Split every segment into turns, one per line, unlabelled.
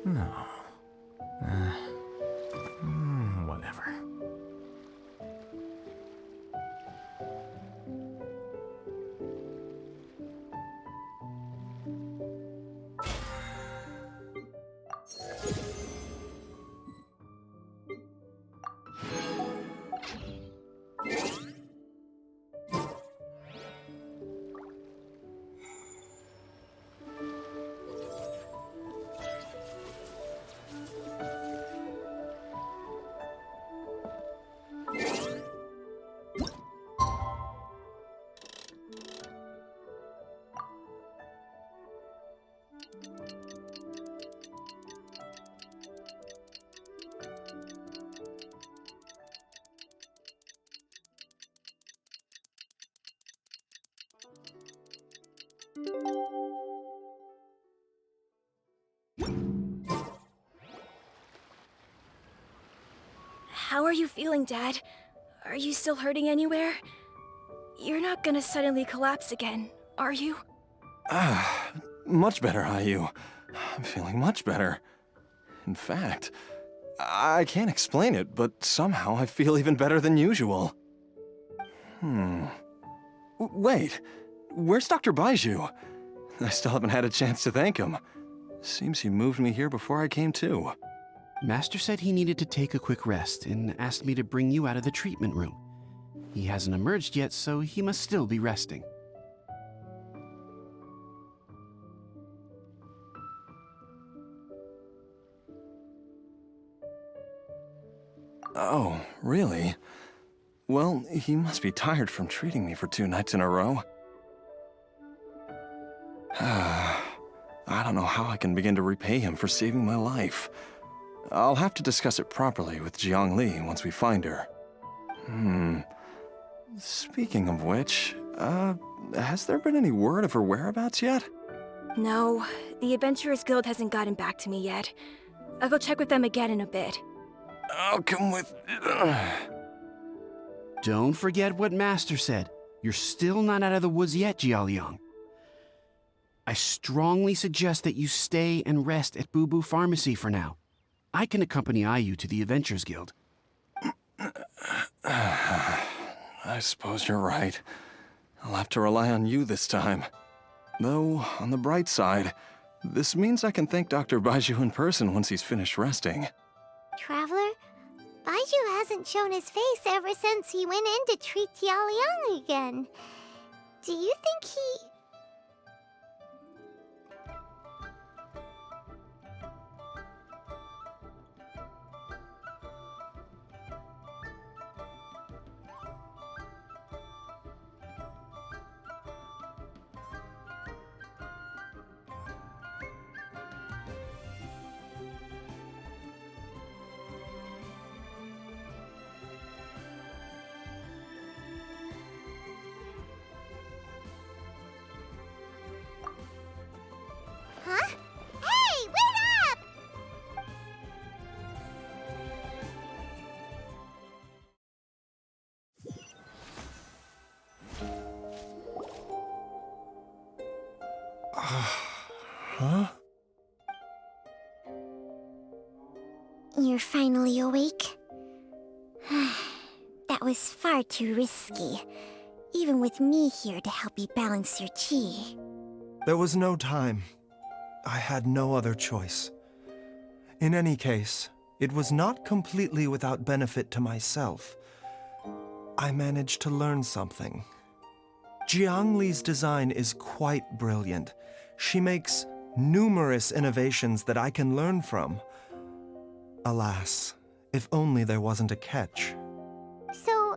No. Whatever.
How are you feeling, Dad? Are you still hurting anywhere? You're not gonna suddenly collapse again, are you?
Much better, Ayu. I'm feeling much better. In fact, I can't explain it, but somehow I feel even better than usual. Wait, where's Dr. Baiju? I still haven't had a chance to thank him. Seems he moved me here before I came to.
Master said he needed to take a quick rest and asked me to bring you out of the treatment room. He hasn't emerged yet, so he must still be resting.
Oh, really? Well, he must be tired from treating me for 2 nights in a row. I don't know how I can begin to repay him for saving my life. I'll have to discuss it properly with Jiangli once we find her. Speaking of which, has there been any word of her whereabouts yet?
No, the Adventurers Guild hasn't gotten back to me yet. I'll go check with them again in a bit.
I'll come with...
Don't forget what Master said. You're still not out of the woods yet, Jialiang. I strongly suggest that you stay and rest at Boo Boo Pharmacy for now. I can accompany Ayu to the Adventurers Guild.
I suppose you're right. I'll have to rely on you this time. Though, on the bright side, this means I can thank Dr. Baiju in person once he's finished resting.
Traveler, Baiju hasn't shown his face ever since he went in to treat Jialiang again. Do you think he... Huh? Hey, wait up!
Huh?
You're finally awake? That was far too risky, even with me here to help you balance your chi.
There was no time. I had no other choice. In any case, it was not completely without benefit to myself. I managed to learn something. Jiangli's design is quite brilliant. She makes numerous innovations that I can learn from. Alas, if only there wasn't a catch.
So,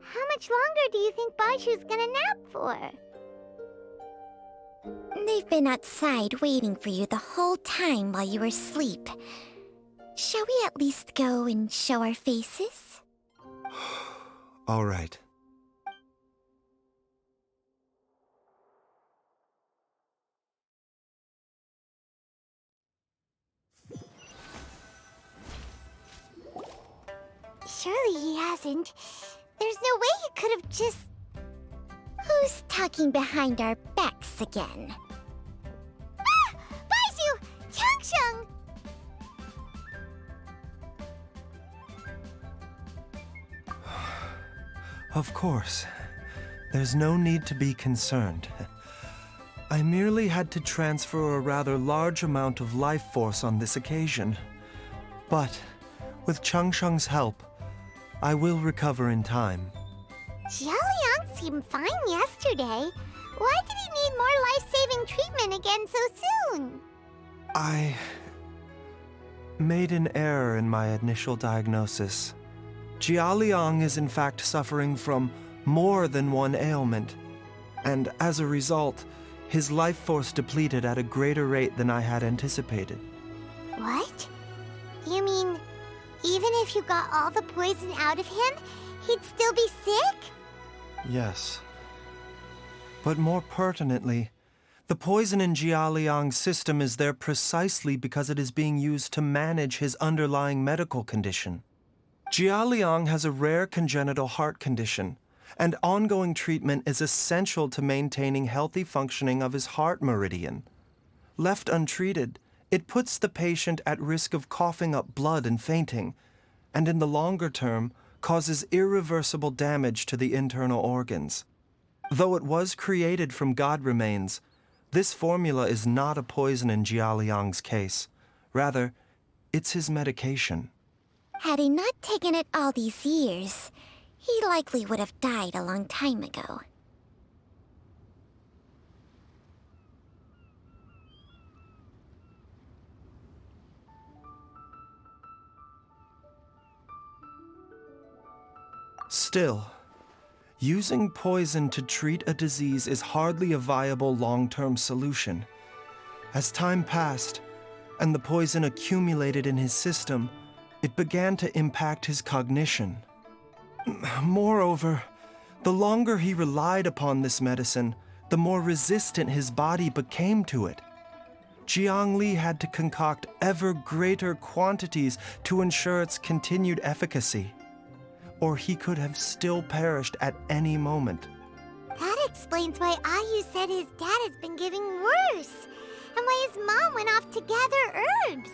how much longer do you think Baiju's gonna nap for? They've been outside waiting for you the whole time while you were asleep. Shall we at least go and show our faces?
All right.
Surely he hasn't. There's no way he could have just... Who's talking behind our backs again? Ah! Baiju! Changsheng!
Of course. There's no need to be concerned. I merely had to transfer a rather large amount of life force on this occasion. But, with Changsheng's help, I will recover in time.
Jiaoliang seemed fine yesterday. Why did he need more life-saving treatment again so soon?
I made an error in my initial diagnosis. Jiaoliang is in fact suffering from more than one ailment, and as a result, his life force depleted at a greater rate than I had anticipated.
What? You mean, even if you got all the poison out of him, he'd still be sick?
Yes. But more pertinently, the poison in Jiaoliang's system is there precisely because it is being used to manage his underlying medical condition. Jiaoliang has a rare congenital heart condition, and ongoing treatment is essential to maintaining healthy functioning of his heart meridian. Left untreated, it puts the patient at risk of coughing up blood and fainting, and in the longer term, causes irreversible damage to the internal organs. Though it was created from god remains, this formula is not a poison in Jiaoliang's case. Rather, it's his medication.
Had he not taken it all these years, he likely would have died a long time ago.
Still, using poison to treat a disease is hardly a viable long-term solution. As time passed, and the poison accumulated in his system, it began to impact his cognition. Moreover, the longer he relied upon this medicine, the more resistant his body became to it. Jiangli had to concoct ever greater quantities to ensure its continued efficacy, or he could have still perished at any moment.
That explains why Ayu said his dad has been getting worse, and why his mom went off to gather herbs.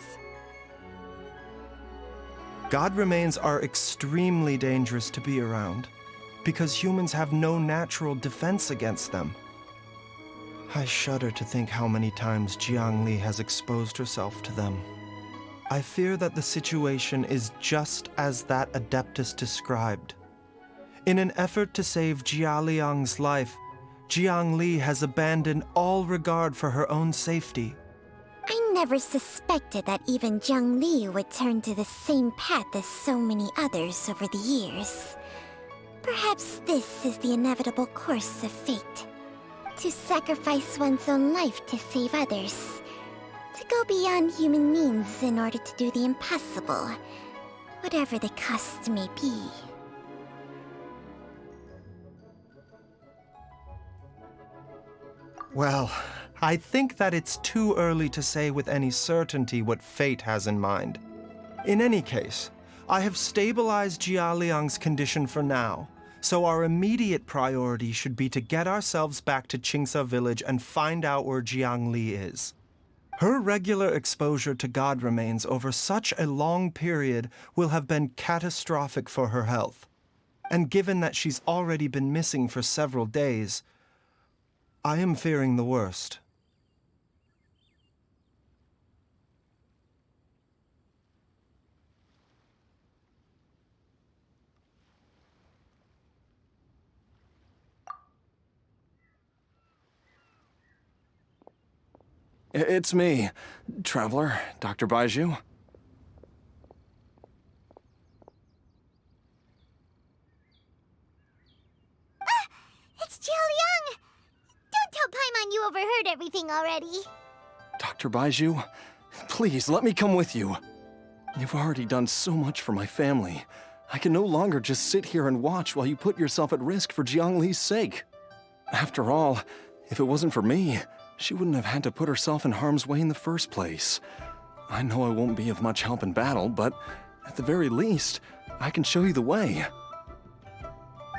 God remains are extremely dangerous to be around, because humans have no natural defense against them. I shudder to think how many times Jiangli has exposed herself to them. I fear that the situation is just as that Adeptus described. In an effort to save Jiaoliang's life, Jiangli has abandoned all regard for her own safety.
I never suspected that even Jiangli would turn to the same path as so many others over the years. Perhaps this is the inevitable course of fate. To sacrifice one's own life to save others. To go beyond human means in order to do the impossible, whatever the cost may be.
Well, I think that it's too early to say with any certainty what fate has in mind. In any case, I have stabilized Jiaoliang's condition for now, so our immediate priority should be to get ourselves back to Qingsa village and find out where Jiangli is. Her regular exposure to god remains over such a long period will have been catastrophic for her health. And given that she's already been missing for several days, I am fearing the worst.
It's me, Traveler, Dr. Baiju.
It's Jiaoliang! Don't tell Paimon you overheard everything already.
Dr. Baiju, please let me come with you. You've already done so much for my family. I can no longer just sit here and watch while you put yourself at risk for Jiangli's sake. After all, if it wasn't for me, she wouldn't have had to put herself in harm's way in the first place. I know I won't be of much help in battle, but at the very least, I can show you the way.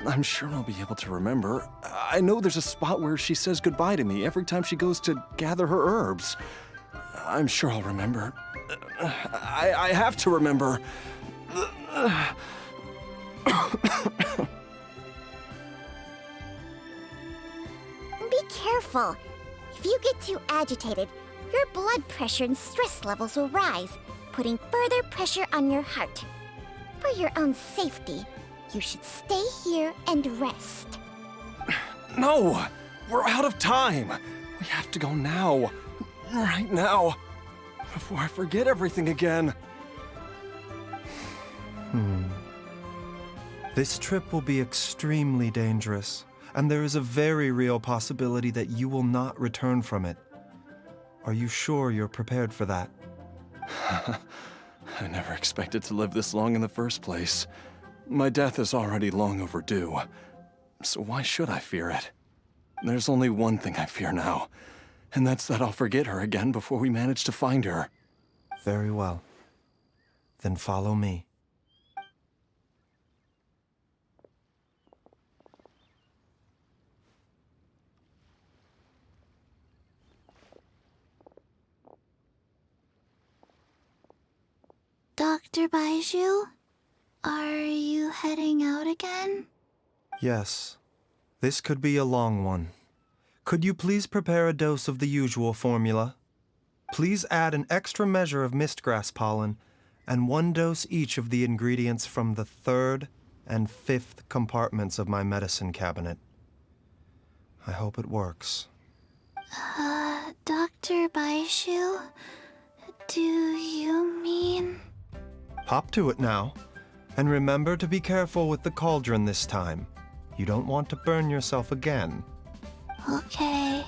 I'm sure I'll be able to remember. I know there's a spot where she says goodbye to me every time she goes to gather her herbs. I'm sure I'll remember. I have to remember.
careful. If you get too agitated, your blood pressure and stress levels will rise, putting further pressure on your heart. For your own safety, you should stay here and rest.
No! We're out of time! We have to go now. Right now. Before I forget everything again.
This trip will be extremely dangerous, and there is a very real possibility that you will not return from it. Are you sure you're prepared for that?
I never expected to live this long in the first place. My death is already long overdue. So why should I fear it? There's only one thing I fear now, and that's that I'll forget her again before we manage to find her.
Very well. Then follow me.
Dr. Baiju, are you heading out again?
Yes. This could be a long one. Could you please prepare a dose of the usual formula? Please add an extra measure of mistgrass pollen and 1 dose each of the ingredients from the 3rd and 5th compartments of my medicine cabinet. I hope it works.
Dr. Baiju, do you mean...
Hop to it now. And remember to be careful with the cauldron this time. You don't want to burn yourself again.
Okay.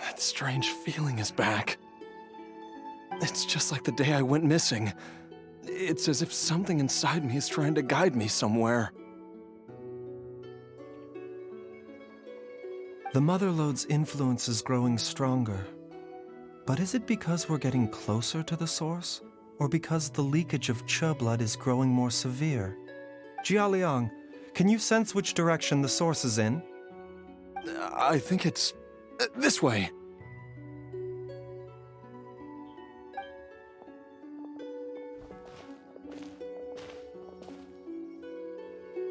That strange feeling is back. It's just like the day I went missing. It's as if something inside me is trying to guide me somewhere.
The Mother Lode's influence is growing stronger. But is it because we're getting closer to the source? Or because the leakage of Che blood is growing more severe? Jialiang, can you sense which direction the source is in?
I think it's this way.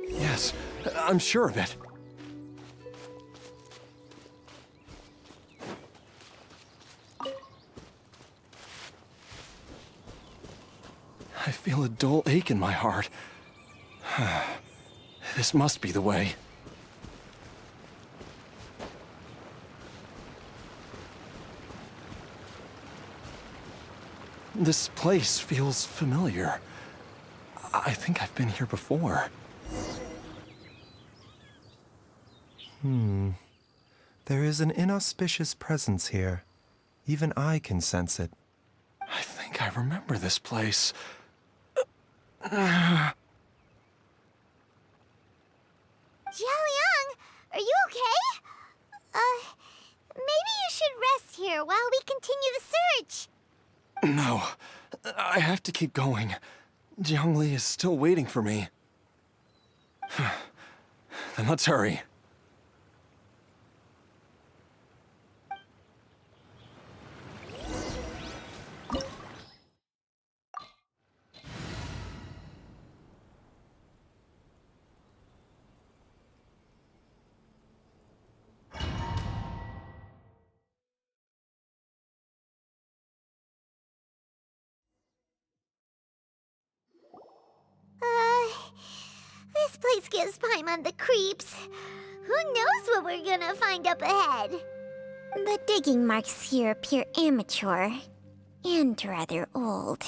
Yes, I'm sure of it. I feel a dull ache in my heart. This must be the way. This place feels familiar. I think I've been here before.
There is an inauspicious presence here. Even I can sense it.
I think I remember this place.
Jialiang, are you okay? Maybe you should rest here while we continue the search.
No, I have to keep going. Jiangli is still waiting for me. Then let's hurry.
This place gives Paimon the creeps. Who knows what we're gonna find up ahead? The digging marks here appear amateur and rather old.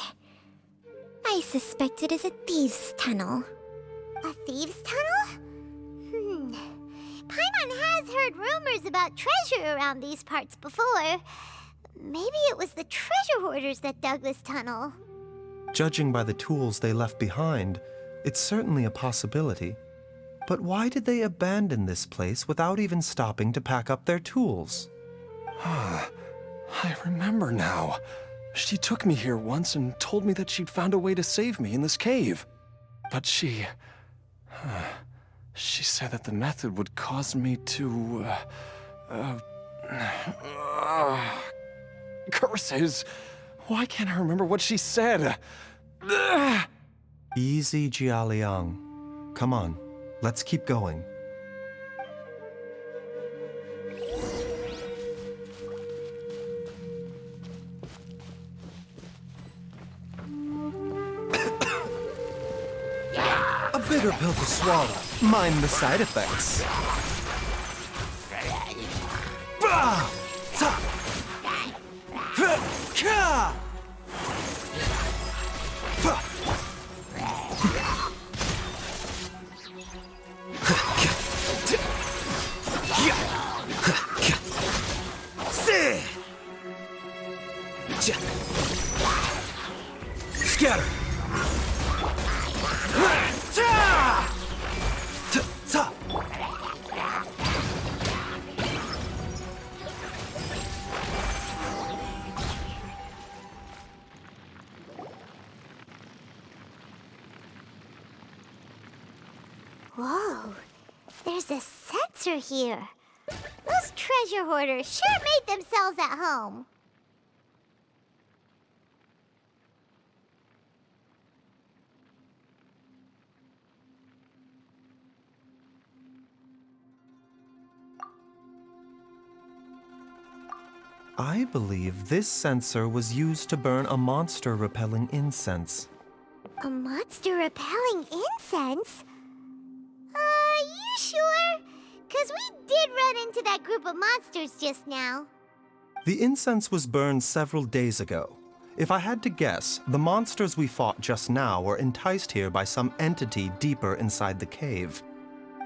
I suspect it is a thieves' tunnel. A thieves' tunnel? Paimon has heard rumors about treasure around these parts before. Maybe it was the treasure hoarders that dug this tunnel.
Judging by the tools they left behind, it's certainly a possibility. But why did they abandon this place without even stopping to pack up their tools?
I remember now. She took me here once and told me that she'd found a way to save me in this cave. But she said that the method would cause me to, curses! Why can't I remember what she said?
Easy, Jialiang. Come on, let's keep going. A bitter pill to swallow. Mind the side effects. Bah! Ta! Ka! Fa! Scatter!
Whoa, there's a sensor here. Those treasure hoarders sure made themselves at home.
I believe this sensor was used to burn a monster-repelling incense.
A monster repelling incense? You sure? 'Cause we did run into that group of monsters just now.
The incense was burned several days ago. If I had to guess, the monsters we fought just now were enticed here by some entity deeper inside the cave.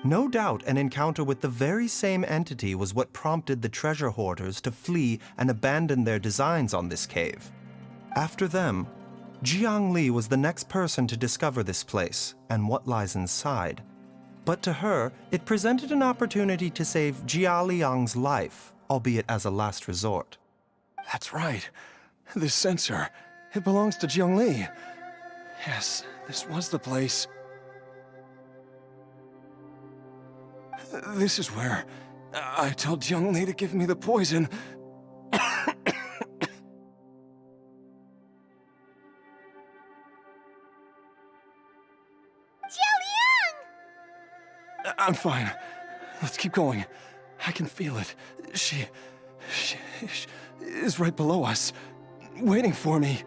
No doubt an encounter with the very same entity was what prompted the treasure hoarders to flee and abandon their designs on this cave. After them, Jiang Li was the next person to discover this place and what lies inside. But to her, it presented an opportunity to save Jia Liang's life, albeit as a last resort.
That's right. This sensor, it belongs to Jiang Li. Yes, this was the place. This is where I told Jiang Li to give me the poison. I'm fine. Let's keep going. I can feel it. She is right below us, waiting for me.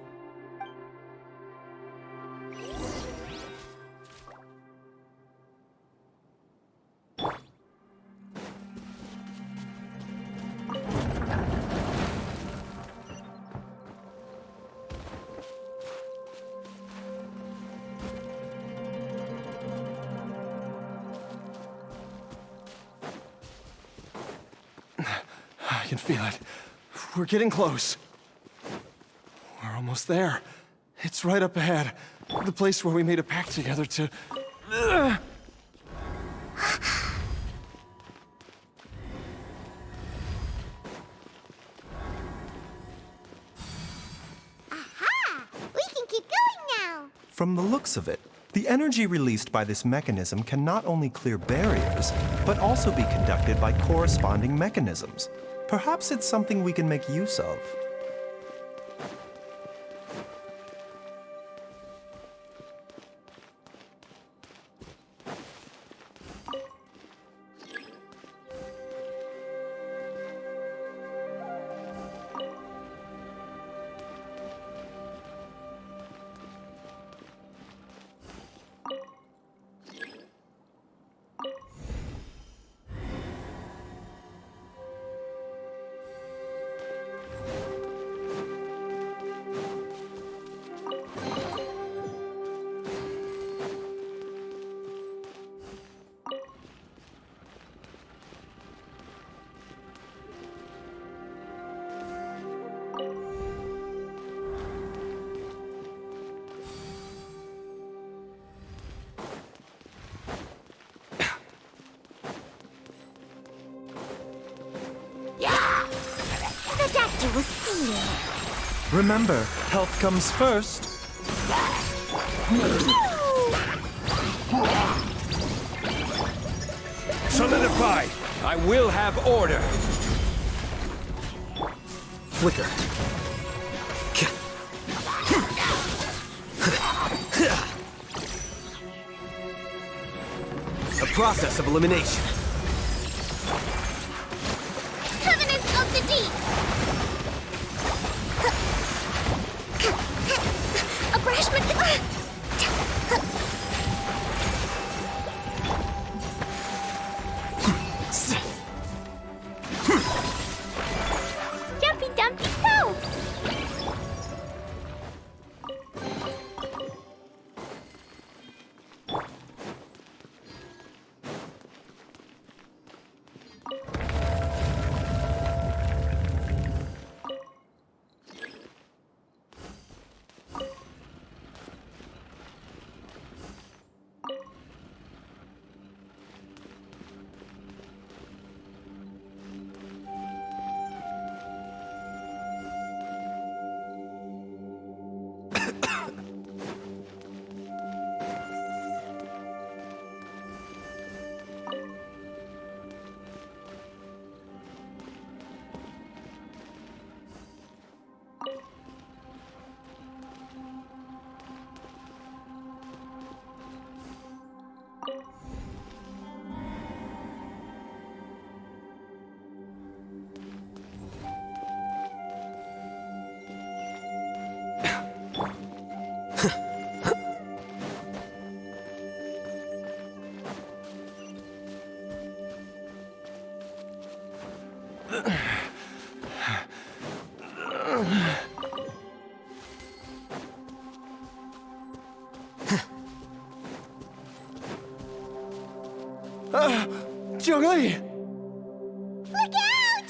I can feel it. We're getting close. We're almost there. It's right up ahead. The place where we made a pact together to...
Aha! We can keep going now.
From the looks of it, the energy released by this mechanism can not only clear barriers, but also be conducted by corresponding mechanisms. Perhaps it's something we can make use of.
Master will see you.
Remember, health comes first.
Solidify! I will have order!
Flicker. A process of elimination.
Covenant of the Deep! Abrashment! Jumpy Dumpy Go!
Zhongli!
Look out!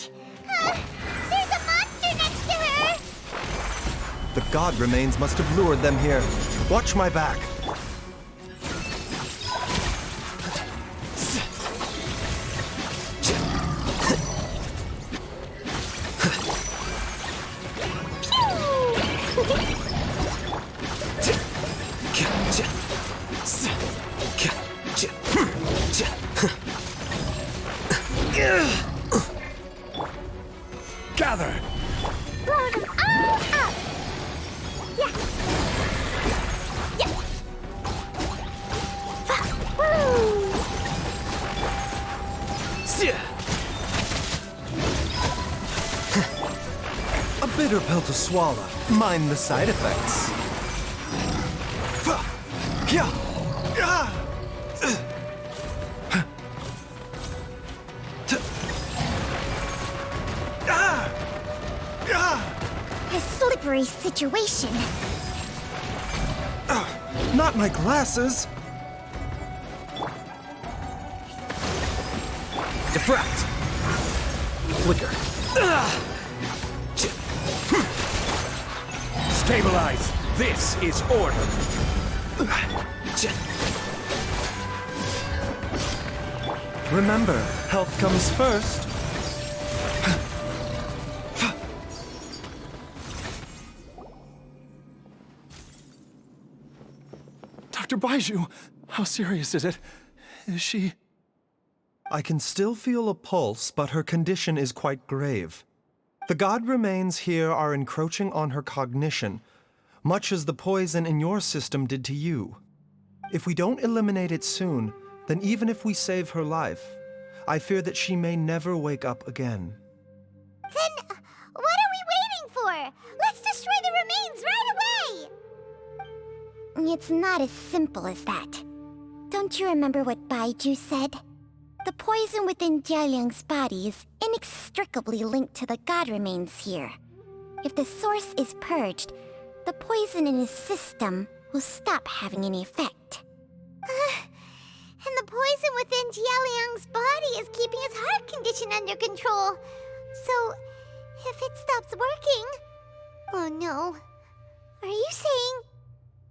There's a monster next to her!
The god remains must have lured them here. Watch my back.
Gather!
Blow them all up! Yeah! Yeah! Woo!
A bitter pill to swallow. Mind the side effects.
A slippery situation.
Not my glasses.
Diffract. Flicker.
Stabilize! This is order!
Remember, health comes first.
Dr. Baiju, how serious is it? Is she...
I can still feel a pulse, but her condition is quite grave. The god remains here are encroaching on her cognition, much as the poison in your system did to you. If we don't eliminate it soon, then even if we save her life, I fear that she may never wake up again.
Then, what are we waiting for? Let's destroy the remains right away! It's not as simple as that. Don't you remember what Baiju said? The poison within Jialiang's body is inextricably linked to the god remains here. If the source is purged, the poison in his system will stop having any effect. And the poison within Jialiang's body is keeping his heart condition under control. So, if it stops working... Oh no. Are you saying...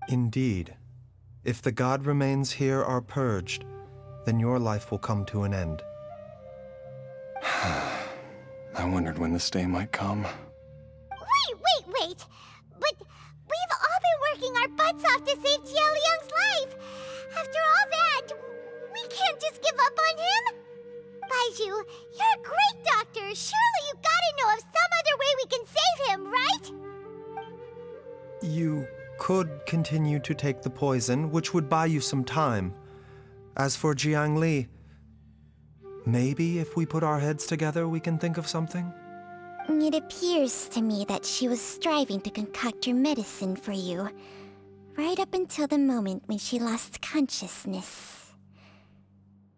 Indeed. If the god remains here are purged, then your life will come to an end.
I wondered when this day might come.
butts off to save Jialiang's life. After all that, we can't just give up on him. Baizhu, you're a great doctor. Surely you gotta know of some other way we can save him, right?
You could continue to take the poison, which would buy you some time. As for Jiang Li, maybe if we put our heads together, we can think of something?
It appears to me that she was striving to concoct your medicine for you, right up until the moment when she lost consciousness.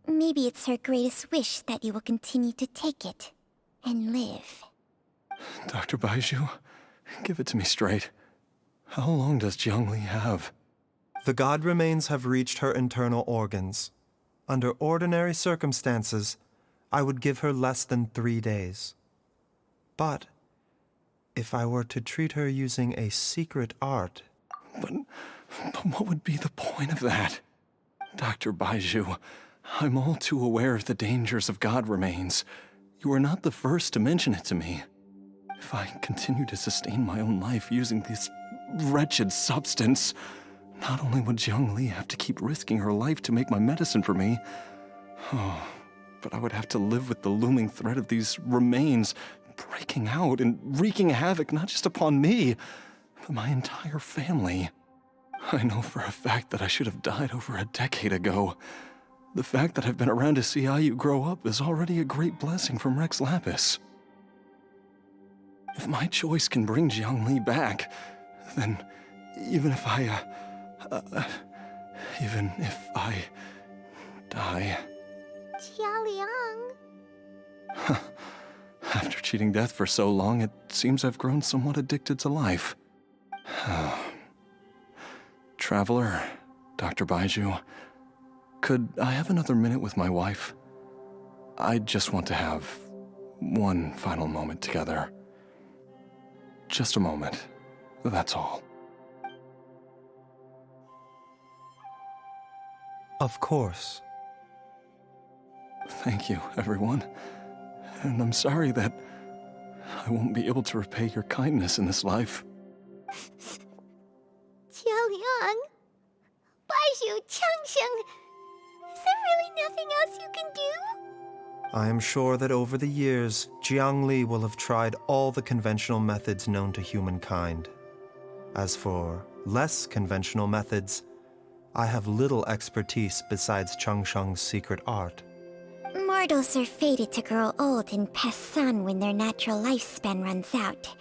Maybe it's her greatest wish that you will continue to take it and live.
Dr. Baizhu, give it to me straight. How long does Jiang Li have?
The god remains have reached her internal organs. Under ordinary circumstances, I would give her less than 3 days. But if I were to treat her using a secret art...
But what would be the point of that? Dr. Baizhu, I'm all too aware of the dangers of god remains. You are not the first to mention it to me. If I continue to sustain my own life using this wretched substance, not only would Jiang Li have to keep risking her life to make my medicine for me, but I would have to live with the looming threat of these remains breaking out and wreaking havoc not just upon me, but my entire family. I know for a fact that I should have died over a decade ago. The fact that I've been around to see Ayu grow up is already a great blessing from Rex Lapis. If my choice can bring Jiang Li back, then even if I die...
Jialiang...
After cheating death for so long, it seems I've grown somewhat addicted to life. Traveler, Dr. Baizhu, could I have another minute with my wife? I just want to have one final moment together. Just a moment, that's all.
Of course.
Thank you, everyone. And I'm sorry that I won't be able to repay your kindness in this life.
Jialiang... Baizhu, Changsheng... Is there really nothing else you can do?
I am sure that over the years, Jiang Li will have tried all the conventional methods known to humankind. As for less conventional methods, I have little expertise besides Changsheng's secret art.
Mortals are fated to grow old and pass on when their natural lifespan runs out.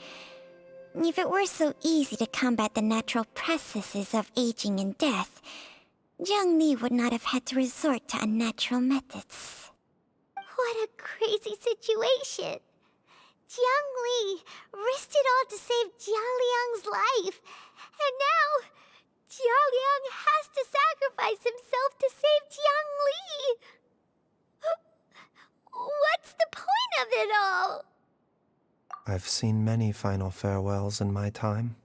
If it were so easy to combat the natural processes of aging and death, Jiang Li would not have had to resort to unnatural methods. What a crazy situation! Jiang Li risked it all to save Jialiang's life, and now Jialiang has to sacrifice himself to save Jiang Li! What's the point of it all?
I've seen many final farewells in my time,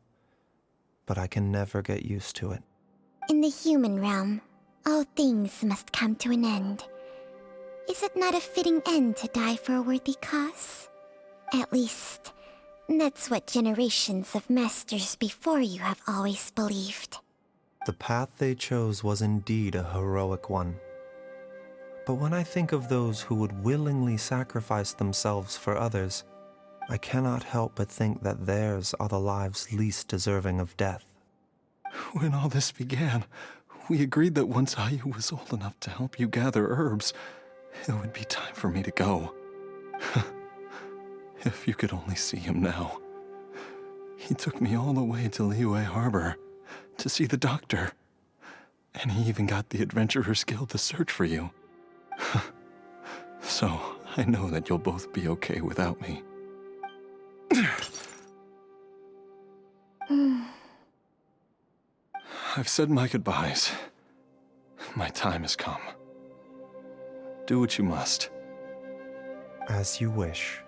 but I can never get used to it.
In the human realm, all things must come to an end. Is it not a fitting end to die for a worthy cause? At least, that's what generations of masters before you have always believed.
The path they chose was indeed a heroic one. But when I think of those who would willingly sacrifice themselves for others, I cannot help but think that theirs are the lives least deserving of death.
When all this began, we agreed that once Ayu was old enough to help you gather herbs, it would be time for me to go. If you could only see him now. He took me all the way to Liyue Harbor to see the doctor. And he even got the Adventurers Guild to search for you. So, I know that you'll both be okay without me. I've said my goodbyes. My time has come. Do what you must.
As you wish.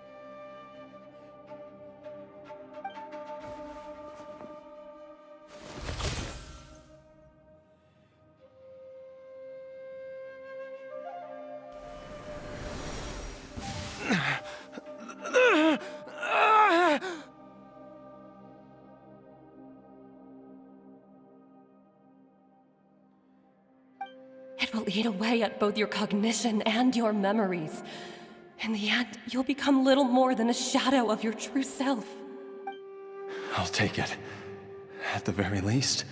will eat away at both your cognition and your memories. In the end, you'll become little more than a shadow of your true self.
I'll take it. At the very least,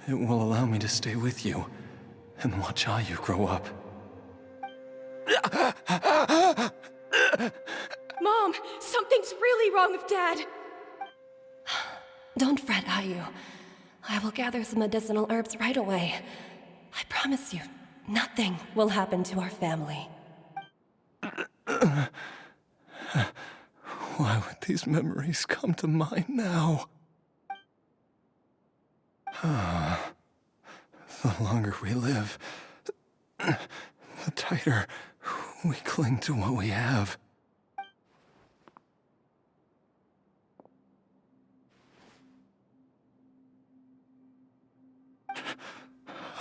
it will allow me to stay with you and watch how you grow up.
Mom, something's really wrong with Dad.
Don't fret, Ayu. I will gather some medicinal herbs right away. I promise you, nothing will happen to our family.
Why would these memories come to mind now? The longer we live, the tighter we cling to what we have.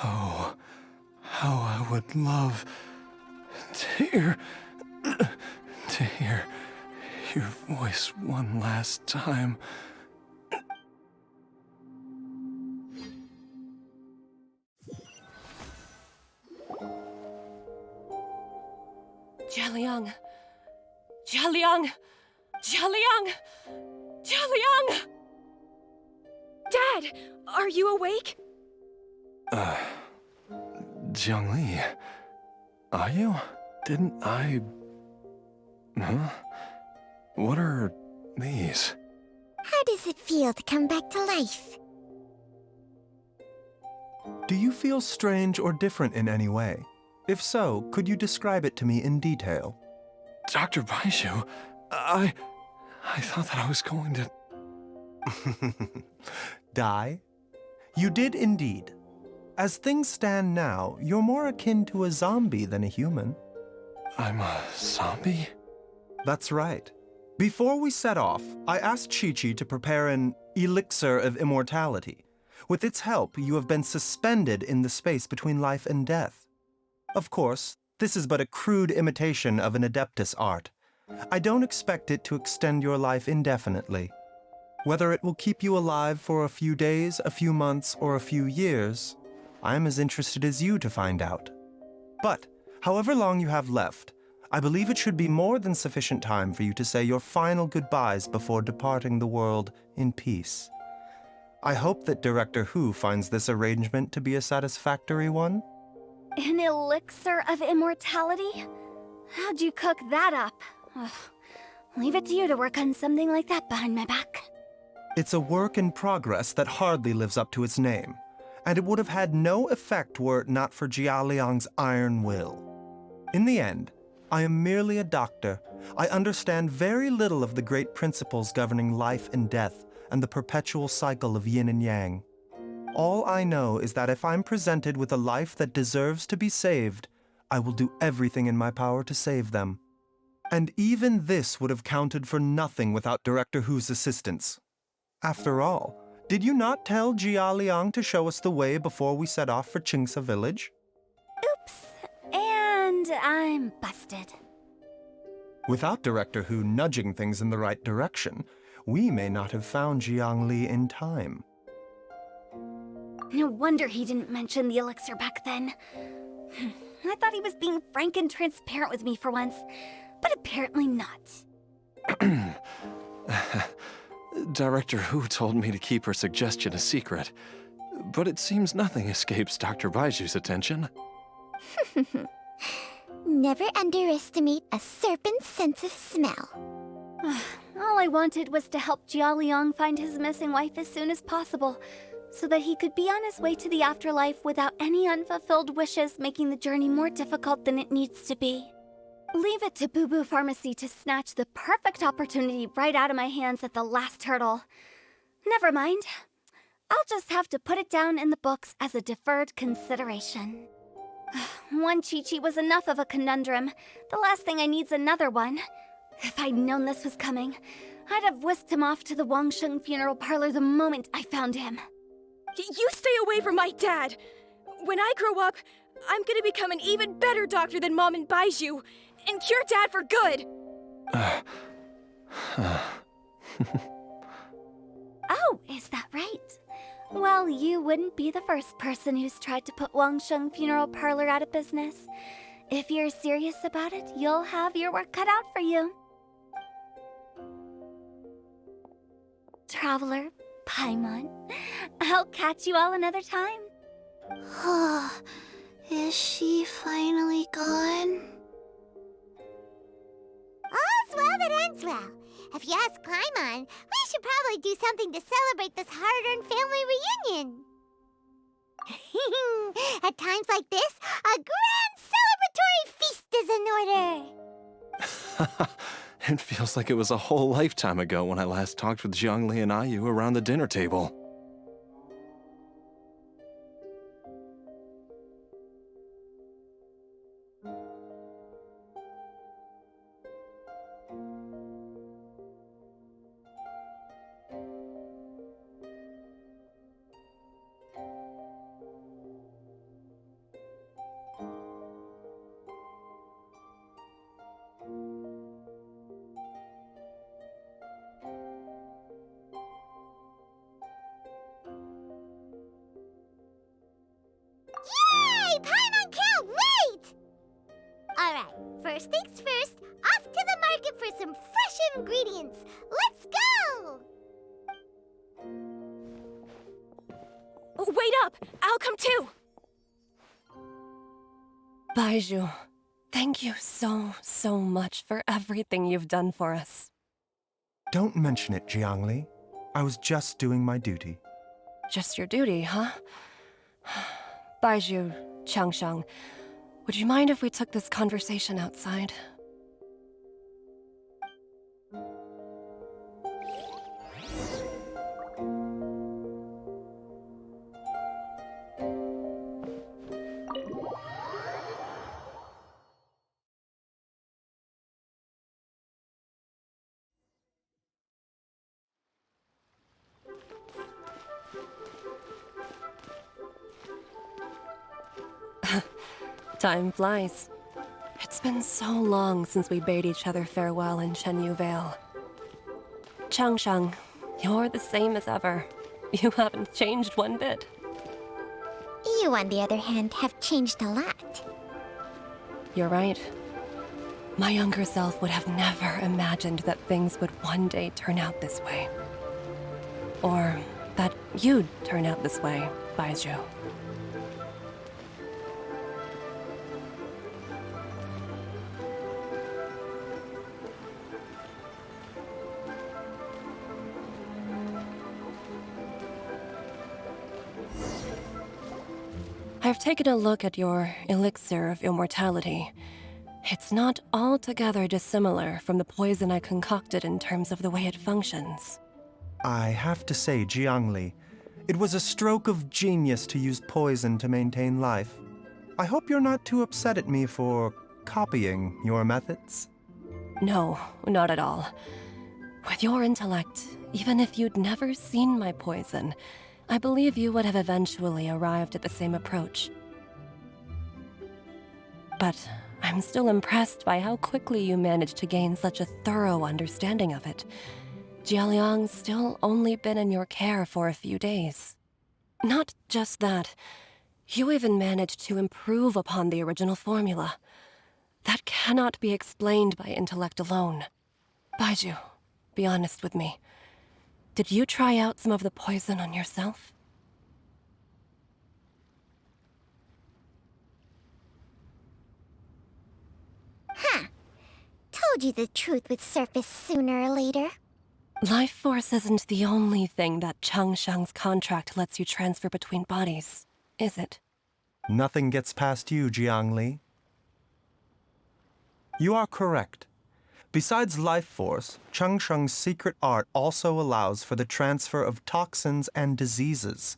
Oh, how I would love to hear your voice one last time.
Jialiang! Jialiang! Jialiang! Jialiang!
Dad, are you awake?
Jiangli, are you? Didn't I... Huh? What are these?
How does it feel to come back to life?
Do you feel strange or different in any way? If so, could you describe it to me in detail?
Dr. Baizhu, I thought that I was going to...
Die? You did indeed. As things stand now, you're more akin to a zombie than a human.
I'm a zombie?
That's right. Before we set off, I asked Chi-Chi to prepare an elixir of immortality. With its help, you have been suspended in the space between life and death. Of course, this is but a crude imitation of an Adeptus art. I don't expect it to extend your life indefinitely. Whether it will keep you alive for a few days, a few months, or a few years, I am as interested as you to find out. But, however long you have left, I believe it should be more than sufficient time for you to say your final goodbyes before departing the world in peace. I hope that Director Hu finds this arrangement to be a satisfactory one.
An elixir of immortality? How'd you cook that up? Ugh. Leave it to you to work on something like that behind my back.
It's a work in progress that hardly lives up to its name, and it would have had no effect were it not for Jialiang's iron will. In the end, I am merely a doctor. I understand very little of the great principles governing life and death and the perpetual cycle of yin and yang. All I know is that if I'm presented with a life that deserves to be saved, I will do everything in my power to save them. And even this would have counted for nothing without Director Hu's assistance. After all, did you not tell Jialiang to show us the way before we set off for Qingce village?
Oops. And I'm busted.
Without Director Hu nudging things in the right direction, we may not have found Jiangli in time.
No wonder he didn't mention the elixir back then. I thought he was being frank and transparent with me for once, but apparently not.
Director Hu told me to keep her suggestion a secret, but it seems nothing escapes Dr. Baiju's attention.
Never underestimate a serpent's sense of smell.
All I wanted was to help Jialiang find his missing wife as soon as possible, so that he could be on his way to the afterlife without any unfulfilled wishes making the journey more difficult than it needs to be. Leave it to Boo Boo Pharmacy to snatch the perfect opportunity right out of my hands at the last hurdle. Never mind. I'll just have to put it down in the books as a deferred consideration. One Chi-Chi was enough of a conundrum. The last thing I need's another one. If I'd known this was coming, I'd have whisked him off to the Wangsheng funeral parlor the moment I found him.
You stay away from my dad! When I grow up, I'm gonna become an even better doctor than Mom and Baizhu, and cure Dad for good!
Oh, is that right? Well, you wouldn't be the first person who's tried to put Wangsheng Funeral Parlor out of business. If you're serious about it, you'll have your work cut out for you. Traveler, Paimon, I'll catch you all another time.
Is she finally gone?
All's well that ends well. If you ask Paimon, we should probably do something to celebrate this hard-earned family reunion. At times like this, a grand celebratory feast is in order.
It feels like it was a whole lifetime ago when I last talked with Zhongli and Ayu around the dinner table.
Yay! Paimon can't wait! Alright, first things first, off to the market for some fresh ingredients. Let's go!
Wait up! I'll come too!
Baizhu, thank you so much for everything you've done for us.
Don't mention it, Zhongli. I was just doing my duty.
Just your duty, huh? Baizhu, Changsheng, would you mind if we took this conversation outside? Time flies. It's been so long since we bade each other farewell in Chenyu Vale. Changsheng, you're the same as ever. You haven't changed one bit.
You, on the other hand, have changed a lot.
You're right. My younger self would have never imagined that things would one day turn out this way. Or that you'd turn out this way, Baizhu. I've taken a look at your elixir of immortality. It's not altogether dissimilar from the poison I concocted in terms of the way it functions.
I have to say, Zhongli, it was a stroke of genius to use poison to maintain life. I hope you're not too upset at me for copying your methods.
No, not at all. With your intellect, even if you'd never seen my poison, I believe you would have eventually arrived at the same approach. But I'm still impressed by how quickly you managed to gain such a thorough understanding of it. Jialiang's still only been in your care for a few days. Not just that, you even managed to improve upon the original formula. That cannot be explained by intellect alone. Baizhu, be honest with me. Did you try out some of the poison on yourself?
Huh. Told you the truth would surface sooner or later.
Life force isn't the only thing that Changsheng's contract lets you transfer between bodies, is it?
Nothing gets past you, Zhongli. You are correct. Besides life force, Changsheng's secret art also allows for the transfer of toxins and diseases.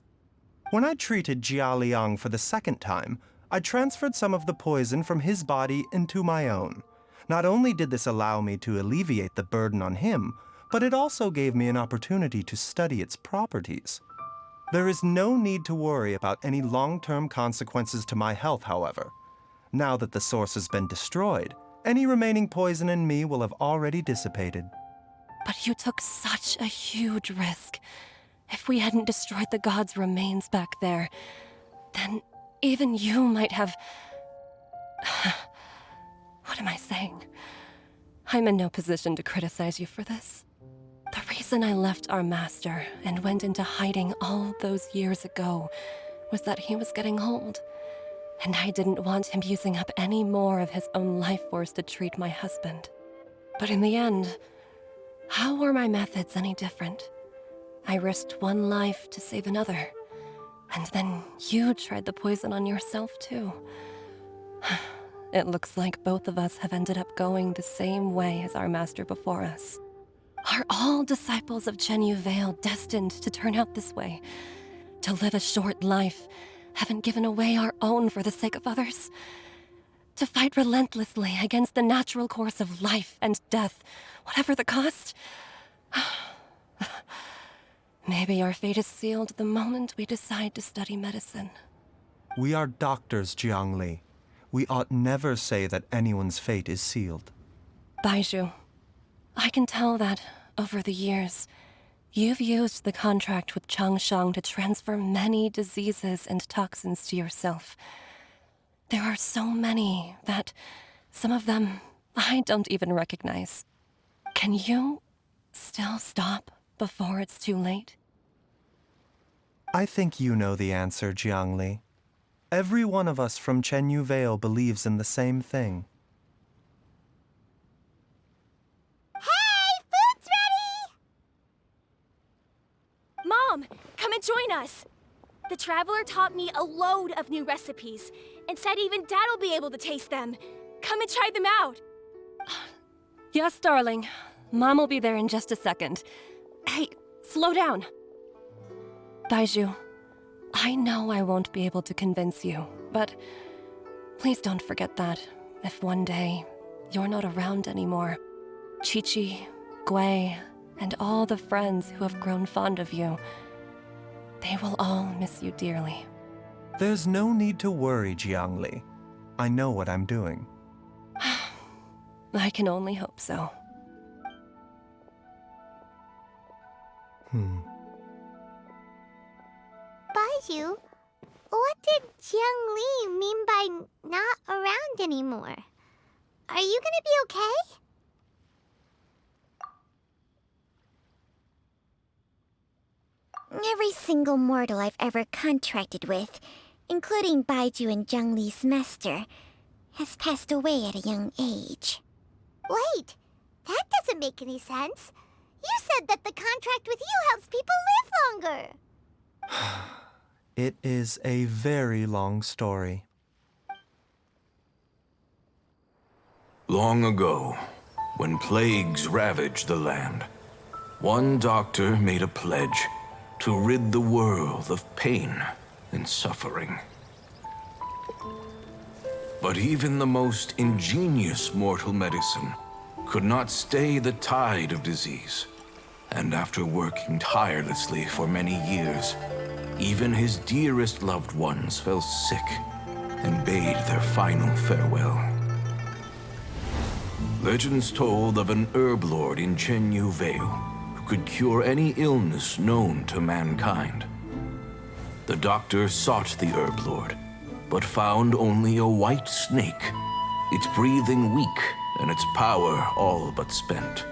When I treated Jialiang for the second time, I transferred some of the poison from his body into my own. Not only did this allow me to alleviate the burden on him, but it also gave me an opportunity to study its properties. There is no need to worry about any long-term consequences to my health, however. Now that the source has been destroyed, any remaining poison in me will have already dissipated.
But you took such a huge risk. If we hadn't destroyed the god's remains back there, then even you might have... What am I saying? I'm in no position to criticize you for this. The reason I left our master and went into hiding all those years ago was that he was getting old, and I didn't want him using up any more of his own life force to treat my husband. But in the end, how were my methods any different? I risked one life to save another, and then you tried the poison on yourself too. It looks like both of us have ended up going the same way as our master before us. Are all disciples of Chenyu Vale destined to turn out this way? To live a short life, having given away our own for the sake of others? To fight relentlessly against the natural course of life and death, whatever the cost? Maybe our fate is sealed the moment we decide to study medicine.
We are doctors, Jiangli. We ought never say that anyone's fate is sealed.
Baizhu, I can tell that, over the years, you've used the contract with Changshang to transfer many diseases and toxins to yourself. There are so many that, some of them, I don't even recognize. Can you still stop before it's too late?
I think you know the answer, Jiangli. Every one of us from Chenyu Vale believes in the same thing.
Hey, food's ready! Mom, come and join us. The Traveler taught me a load of new recipes and said even Dad'll be able to taste them. Come and try them out.
Yes, darling. Mom will be there in just a second. Hey, slow down. Baizhu, I know I won't be able to convince you, but please don't forget that if one day you're not around anymore, Chi-Chi, Gui, and all the friends who have grown fond of you, they will all miss you dearly.
There's no need to worry, Jiangli. I know what I'm doing.
I can only hope so.
Baizhu, what did Jiangli mean by not around anymore? Are you gonna be okay? Every single mortal I've ever contracted with, including Baizhu and Zhongli's master, has passed away at a young age. Wait, that doesn't make any sense. You said that the contract with you helps people live longer.
It is a very long story.
Long ago, when plagues ravaged the land, one doctor made a pledge to rid the world of pain and suffering. But even the most ingenious mortal medicine could not stay the tide of disease. And after working tirelessly for many years, even his dearest loved ones fell sick and bade their final farewell. Legends told of an herb lord in Chenyu Vale who could cure any illness known to mankind. The doctor sought the herb lord, but found only a white snake, its breathing weak and its power all but spent.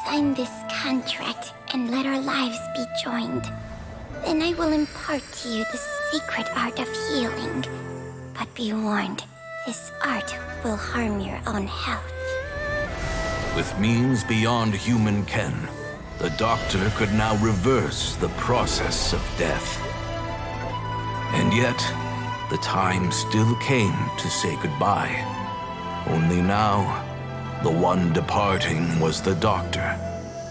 Sign this contract and let our lives be joined. Then I will impart to you the secret art of healing. But be warned, this art will harm your own health.
With means beyond human ken, the doctor could now reverse the process of death. And yet, the time still came to say goodbye. Only now, the one departing was the doctor,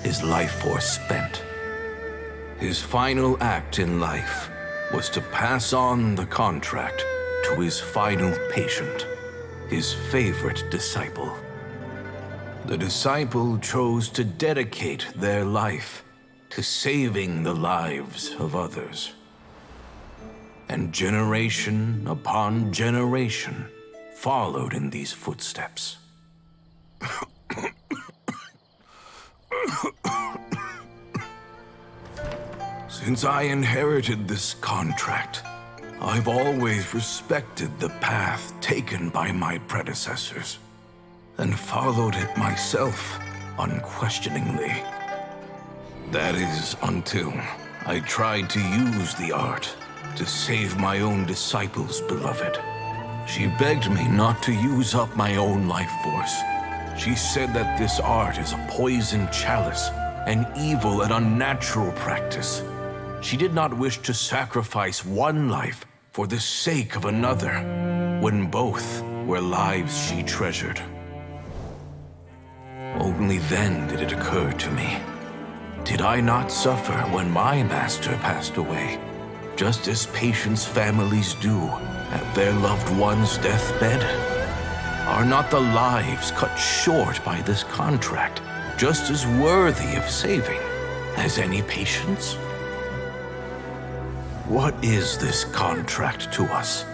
his life force spent. His final act in life was to pass on the contract to his final patient, his favorite disciple. The disciple chose to dedicate their life to saving the lives of others. And generation upon generation followed in these footsteps. Since I inherited this contract, I've always respected the path taken by my predecessors, and followed it myself unquestioningly. That is until I tried to use the art to save my own disciple's beloved. She begged me not to use up my own life force. She said that this art is a poisoned chalice, an evil and unnatural practice. She did not wish to sacrifice one life for the sake of another, when both were lives she treasured. Only then did it occur to me. Did I not suffer when my master passed away, just as patients' families do at their loved one's deathbed? Are not the lives cut short by this contract just as worthy of saving as any patient's? What is this contract to us?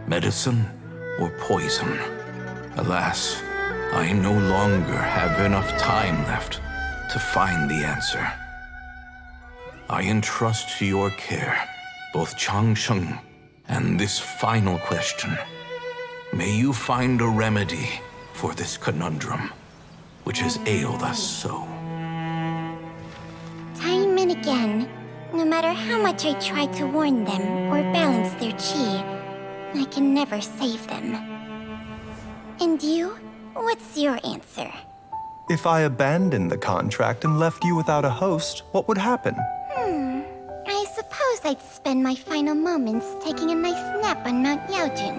Medicine or poison? Alas, I no longer have enough time left to find the answer. I entrust to your care both Changsheng and this final question. May you find a remedy for this conundrum, which has ailed us so.
Time and again, no matter how much I try to warn them or balance their chi, I can never save them. And you? What's your answer?
If I abandoned the contract and left you without a host, what would happen?
I suppose I'd spend my final moments taking a nice nap on Mount Yaojun.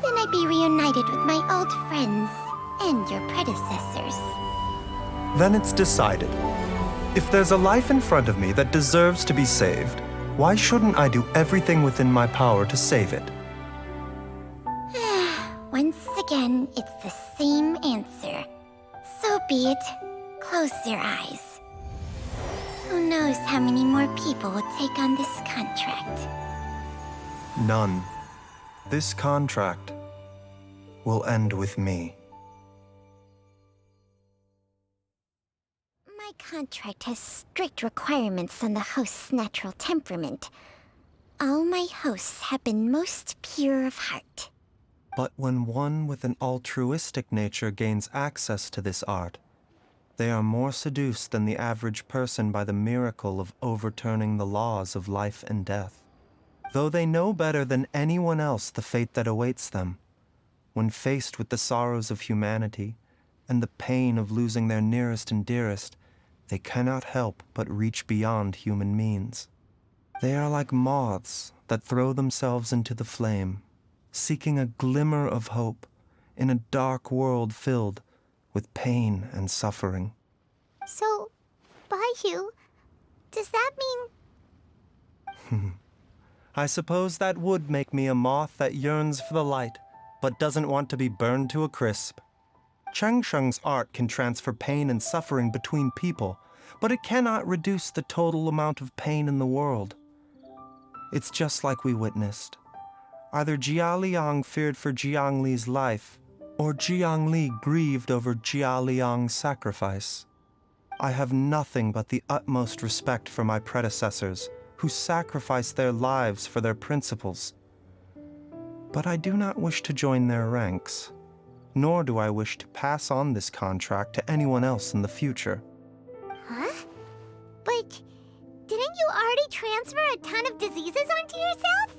Then I'd be reunited with my old friends and your predecessors.
Then it's decided. If there's a life in front of me that deserves to be saved, why shouldn't I do everything within my power to save it?
Once again, it's the same answer. So be it. Close your eyes. Who knows how many more people will take on this contract?
None. This contract will end with me.
My contract has strict requirements on the host's natural temperament. All my hosts have been most pure of heart.
But when one with an altruistic nature gains access to this art, they are more seduced than the average person by the miracle of overturning the laws of life and death. Though they know better than anyone else the fate that awaits them, when faced with the sorrows of humanity and the pain of losing their nearest and dearest, they cannot help but reach beyond human means. They are like moths that throw themselves into the flame, seeking a glimmer of hope in a dark world filled with pain and suffering.
So, Baihu, does that mean...
I suppose that would make me a moth that yearns for the light, but doesn't want to be burned to a crisp. Changsheng's art can transfer pain and suffering between people, but it cannot reduce the total amount of pain in the world. It's just like we witnessed. Either Jia Liang feared for Jiang Li's life, or Jiang Li grieved over Jia Liang's sacrifice. I have nothing but the utmost respect for my predecessors, who sacrificed their lives for their principles. But I do not wish to join their ranks, nor do I wish to pass on this contract to anyone else in the future.
Huh? But didn't you already transfer a ton of diseases onto yourself?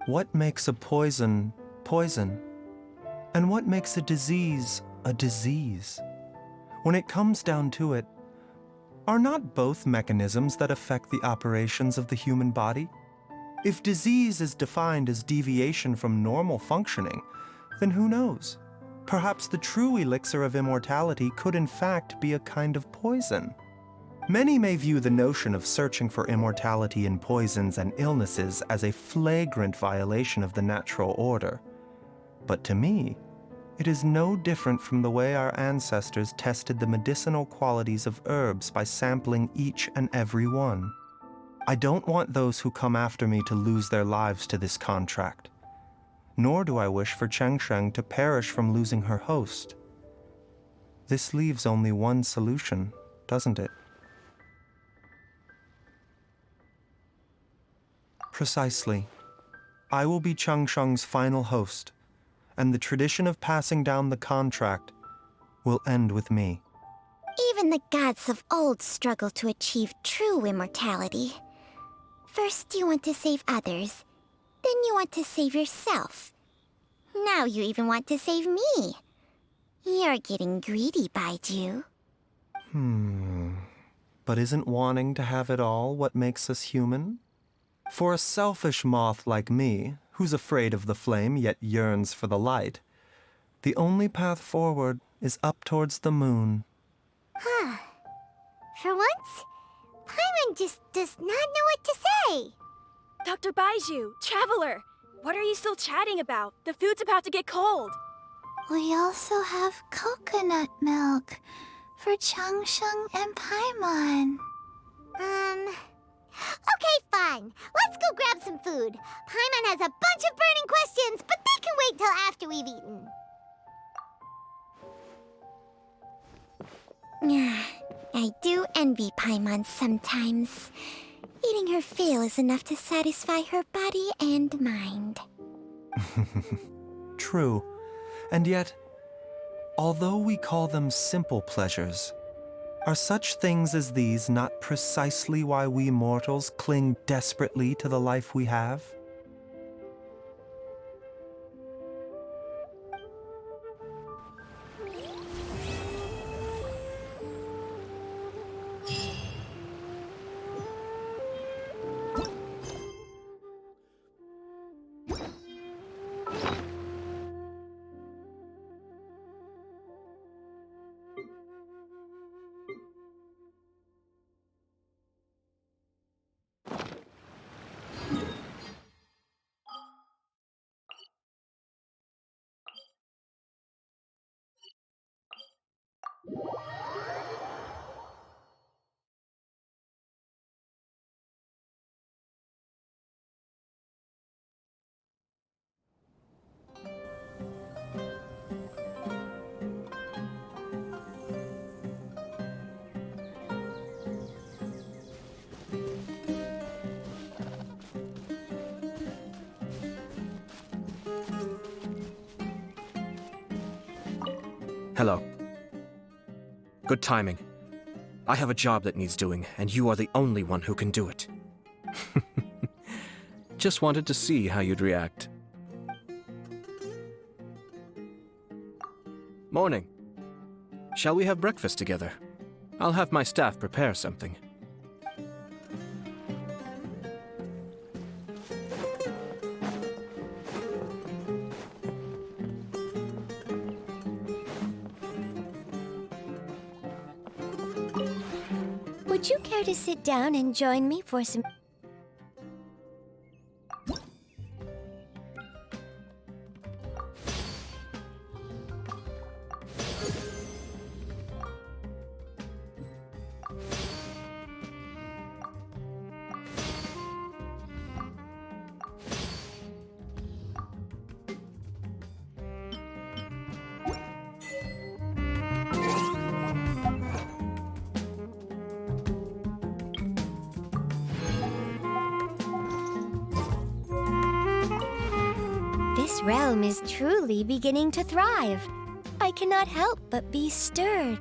What makes a poison, poison? And what makes a disease? When it comes down to it, are not both mechanisms that affect the operations of the human body? If disease is defined as deviation from normal functioning, then who knows? Perhaps the true elixir of immortality could in fact be a kind of poison. Many may view the notion of searching for immortality in poisons and illnesses as a flagrant violation of the natural order. But to me, it is no different from the way our ancestors tested the medicinal qualities of herbs by sampling each and every one. I don't want those who come after me to lose their lives to this contract. Nor do I wish for Changsheng to perish from losing her host. This leaves only one solution, doesn't it? Precisely. I will be Chung Shung's final host, and the tradition of passing down the contract will end with me.
Even the gods of old struggle to achieve true immortality. First you want to save others, then you want to save yourself. Now you even want to save me. You're getting greedy, Baiju.
But isn't wanting to have it all what makes us human? For a selfish moth like me, who's afraid of the flame yet yearns for the light, the only path forward is up towards the moon.
For once, Paimon just does not know what to say.
Dr. Baiju, Traveler, what are you still chatting about? The food's about to get cold.
We also have coconut milk for Chung Shung and Paimon.
Okay, fine. Let's go grab some food. Paimon has a bunch of burning questions, but they can wait till after we've eaten. I do envy Paimon sometimes. Eating her fill is enough to satisfy her body and mind.
True. And yet, although we call them simple pleasures, are such things as these not precisely why we mortals cling desperately to the life we have?
Hello. Good timing. I have a job that needs doing, and you are the only one who can do it. Just wanted to see how you'd react. Morning. Shall we have breakfast together? I'll have my staff prepare something.
Would you care to sit down and join me for some... This realm is truly beginning to thrive. I cannot help but be stirred.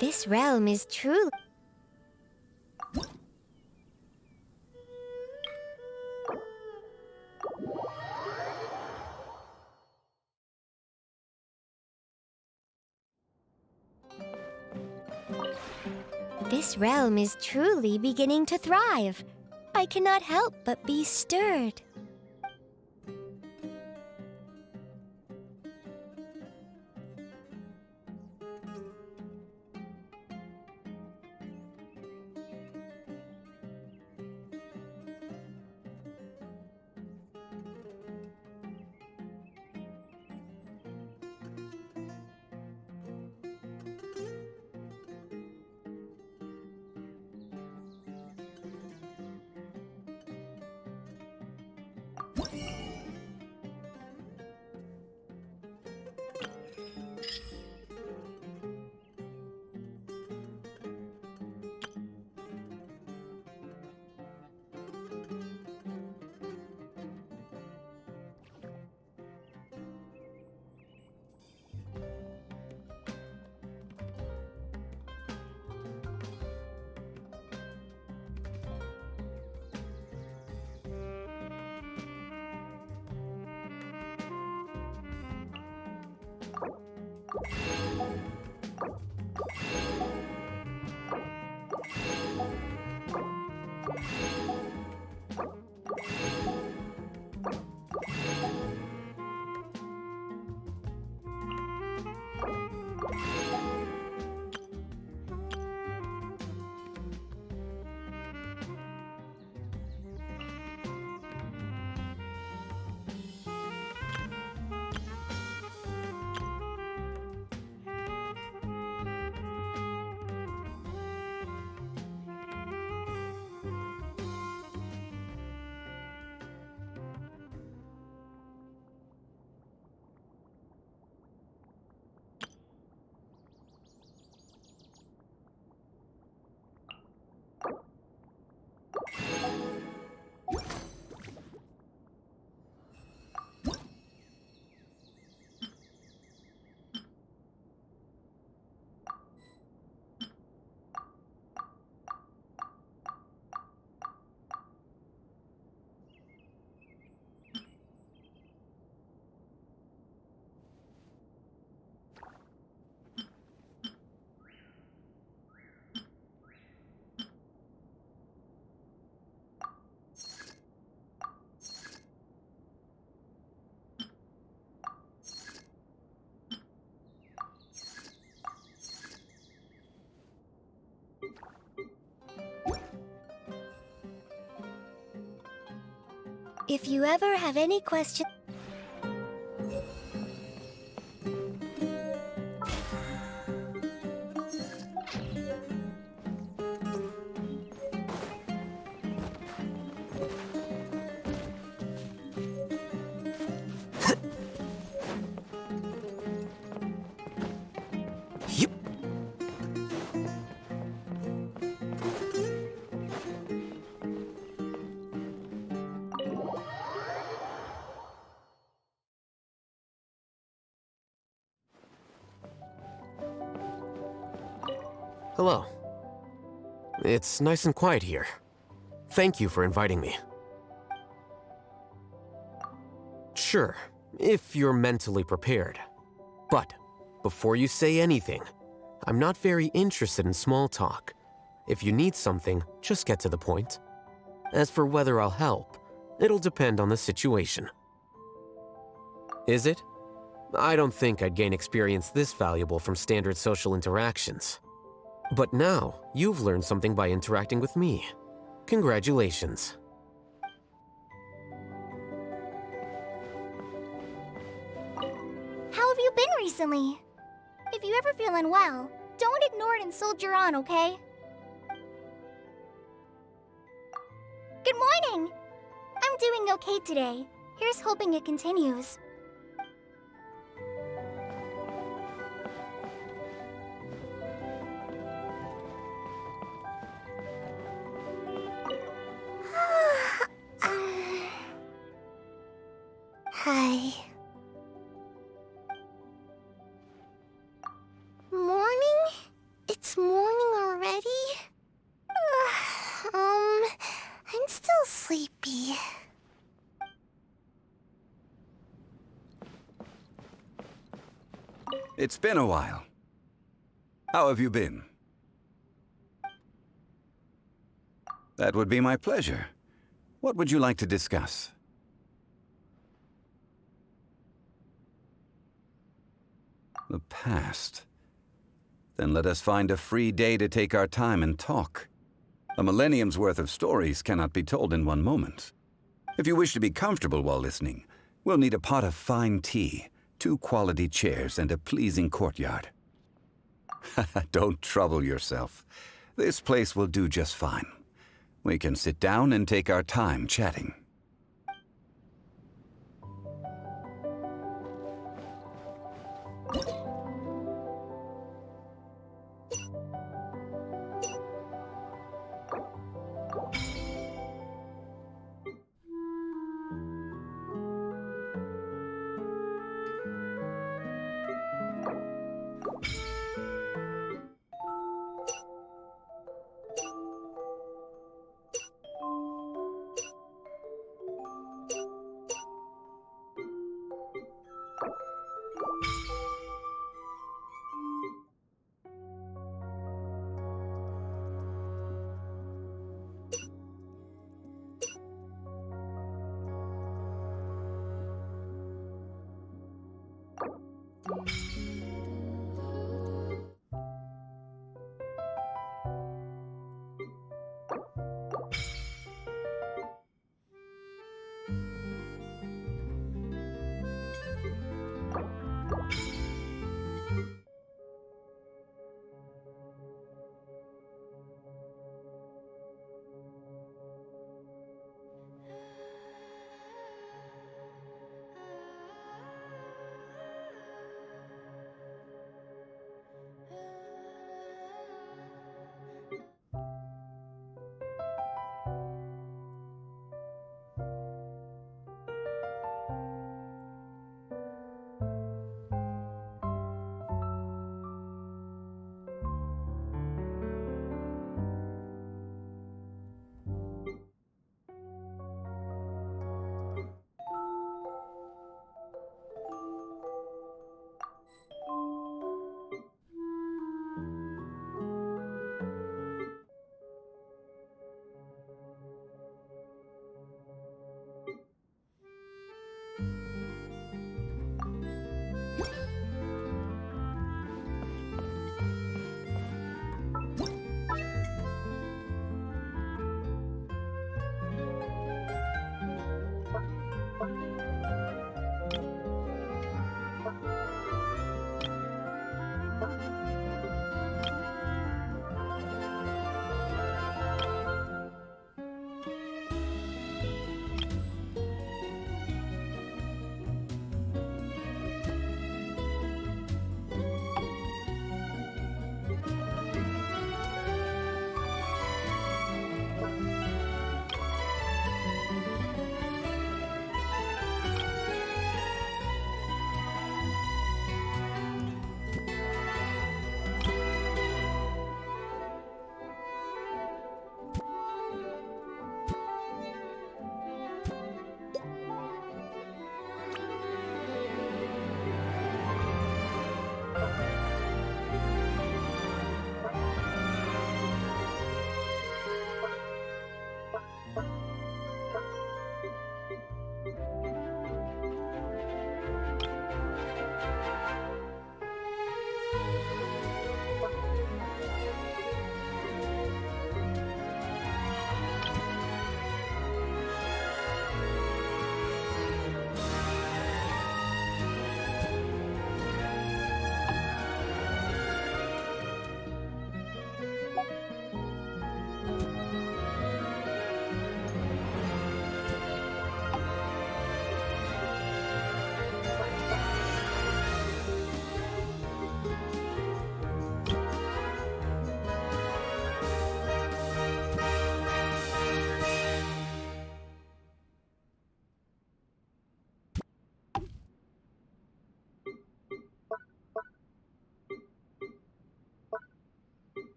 This realm is truly...
This realm is truly beginning to thrive. I cannot help but be stirred. If you ever have any questions...
Hello. It's nice and quiet here. Thank you for inviting me. Sure, if you're mentally prepared. But before you say anything, I'm not very interested in small talk. If you need something, just get to the point. As for whether I'll help, it'll depend on the situation. Is it? I don't think I'd gain experience this valuable from standard social interactions. But now, you've learned something by interacting with me. Congratulations.
How have you been recently? If you ever feel unwell, don't ignore it and soldier on, okay? Good morning! I'm doing okay today. Here's hoping it continues. Hi. Morning? It's morning already? I'm still sleepy.
It's been a while. How have you been? That would be my pleasure. What would you like to discuss? The past. Then let us find a free day to take our time and talk. A millennium's worth of stories cannot be told in one moment. If you wish to be comfortable while listening, we'll need a pot of fine tea, 2 quality chairs, and a pleasing courtyard. Don't trouble yourself. This place will do just fine. We can sit down and take our time chatting.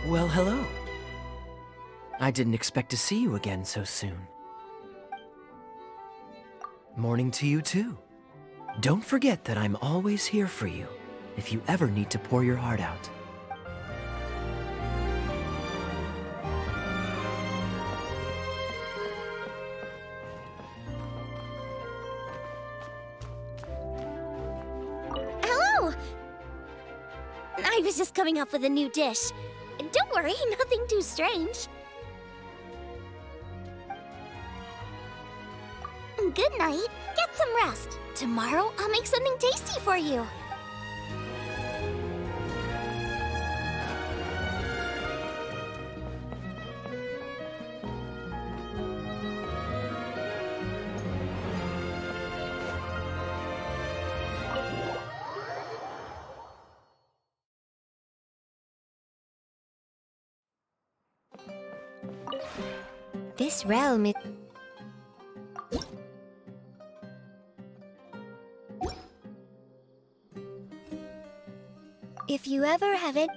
Well, hello. I didn't expect to see you again so soon. Morning to you, too. Don't forget that I'm always here for you, if you ever need to pour your heart out.
Hello! I was just coming up with a new dish. Don't worry, nothing too strange. Good night. Get some rest. Tomorrow, I'll make something tasty for you. This realm is... If you ever have it...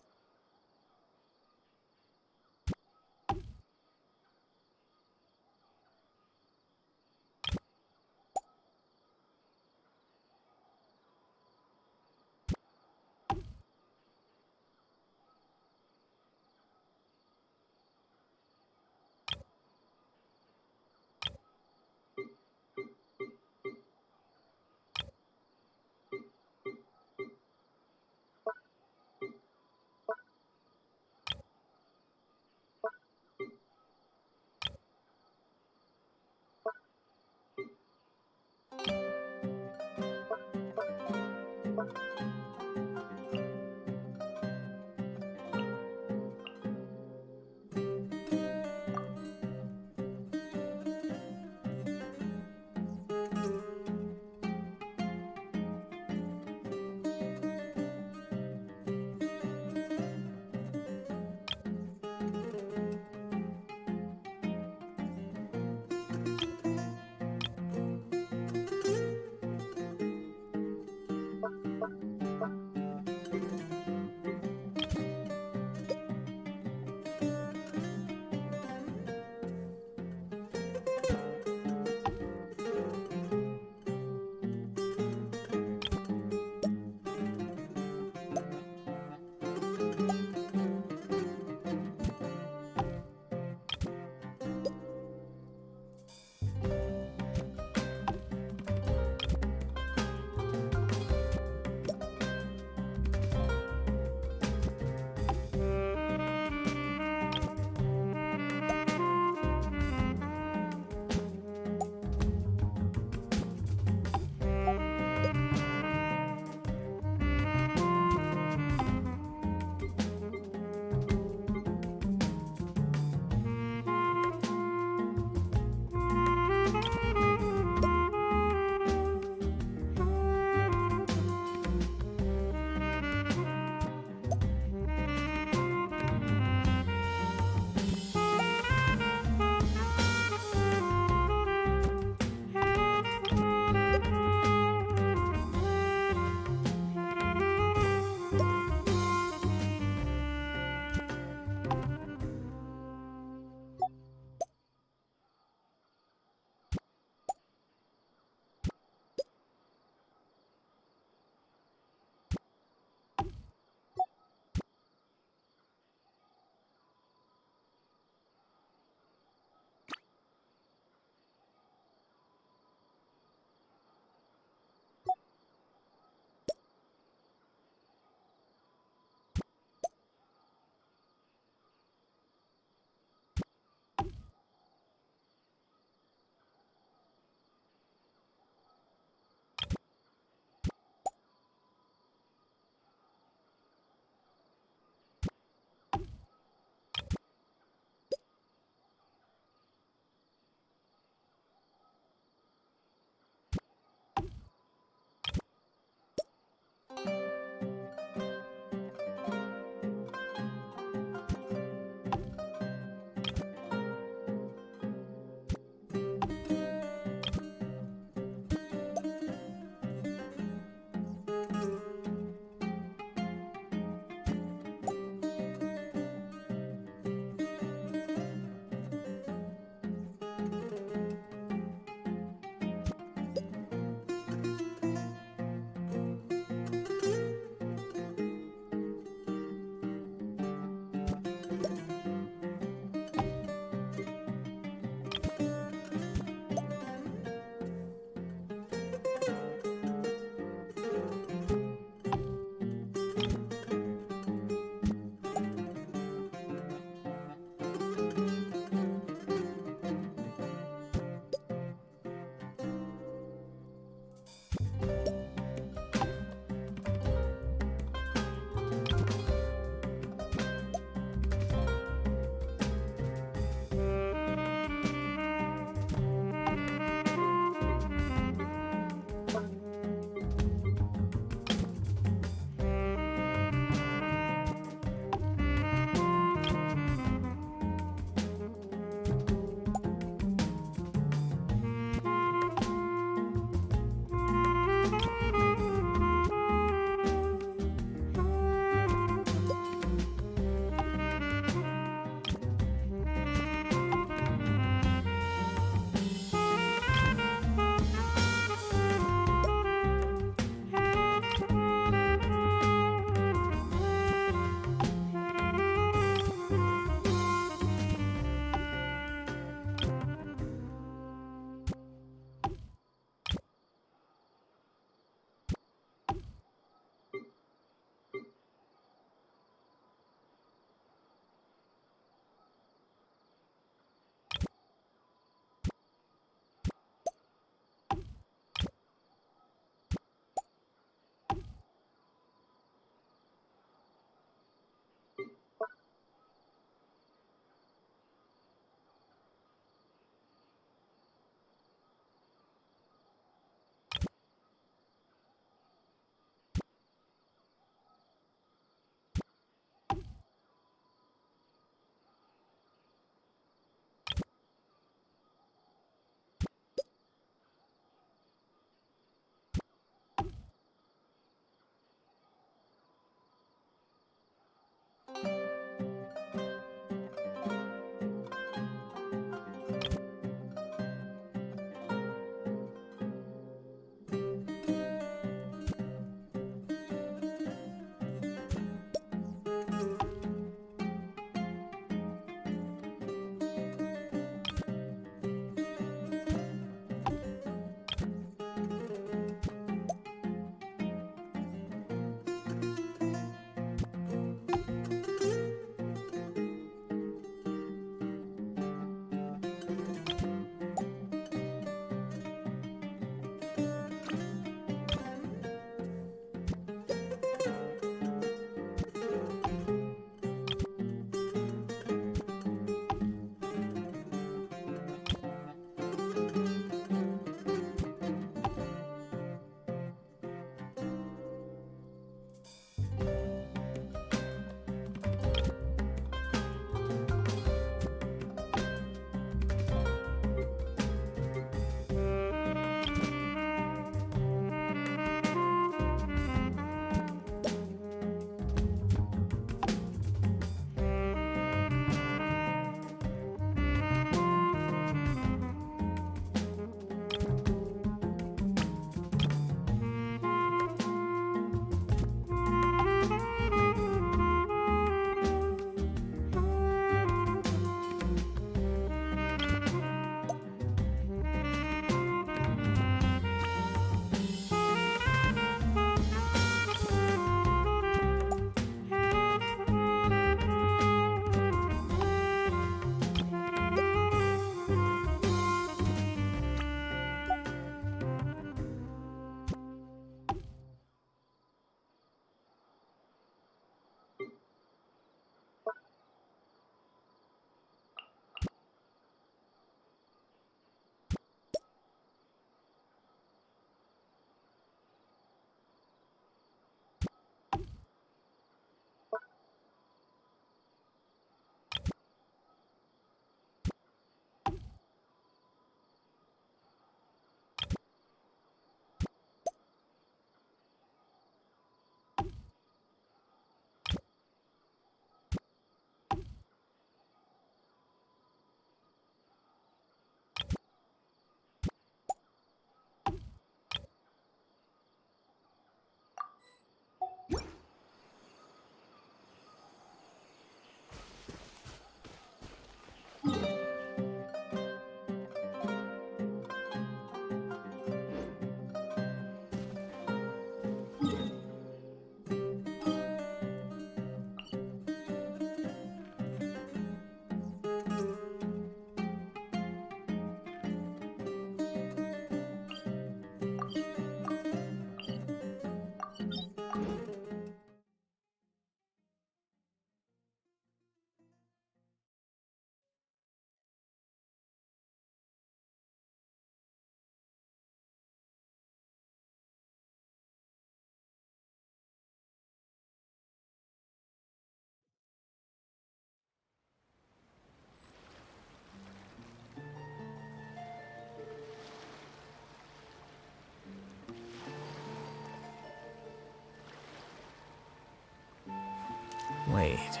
Wait.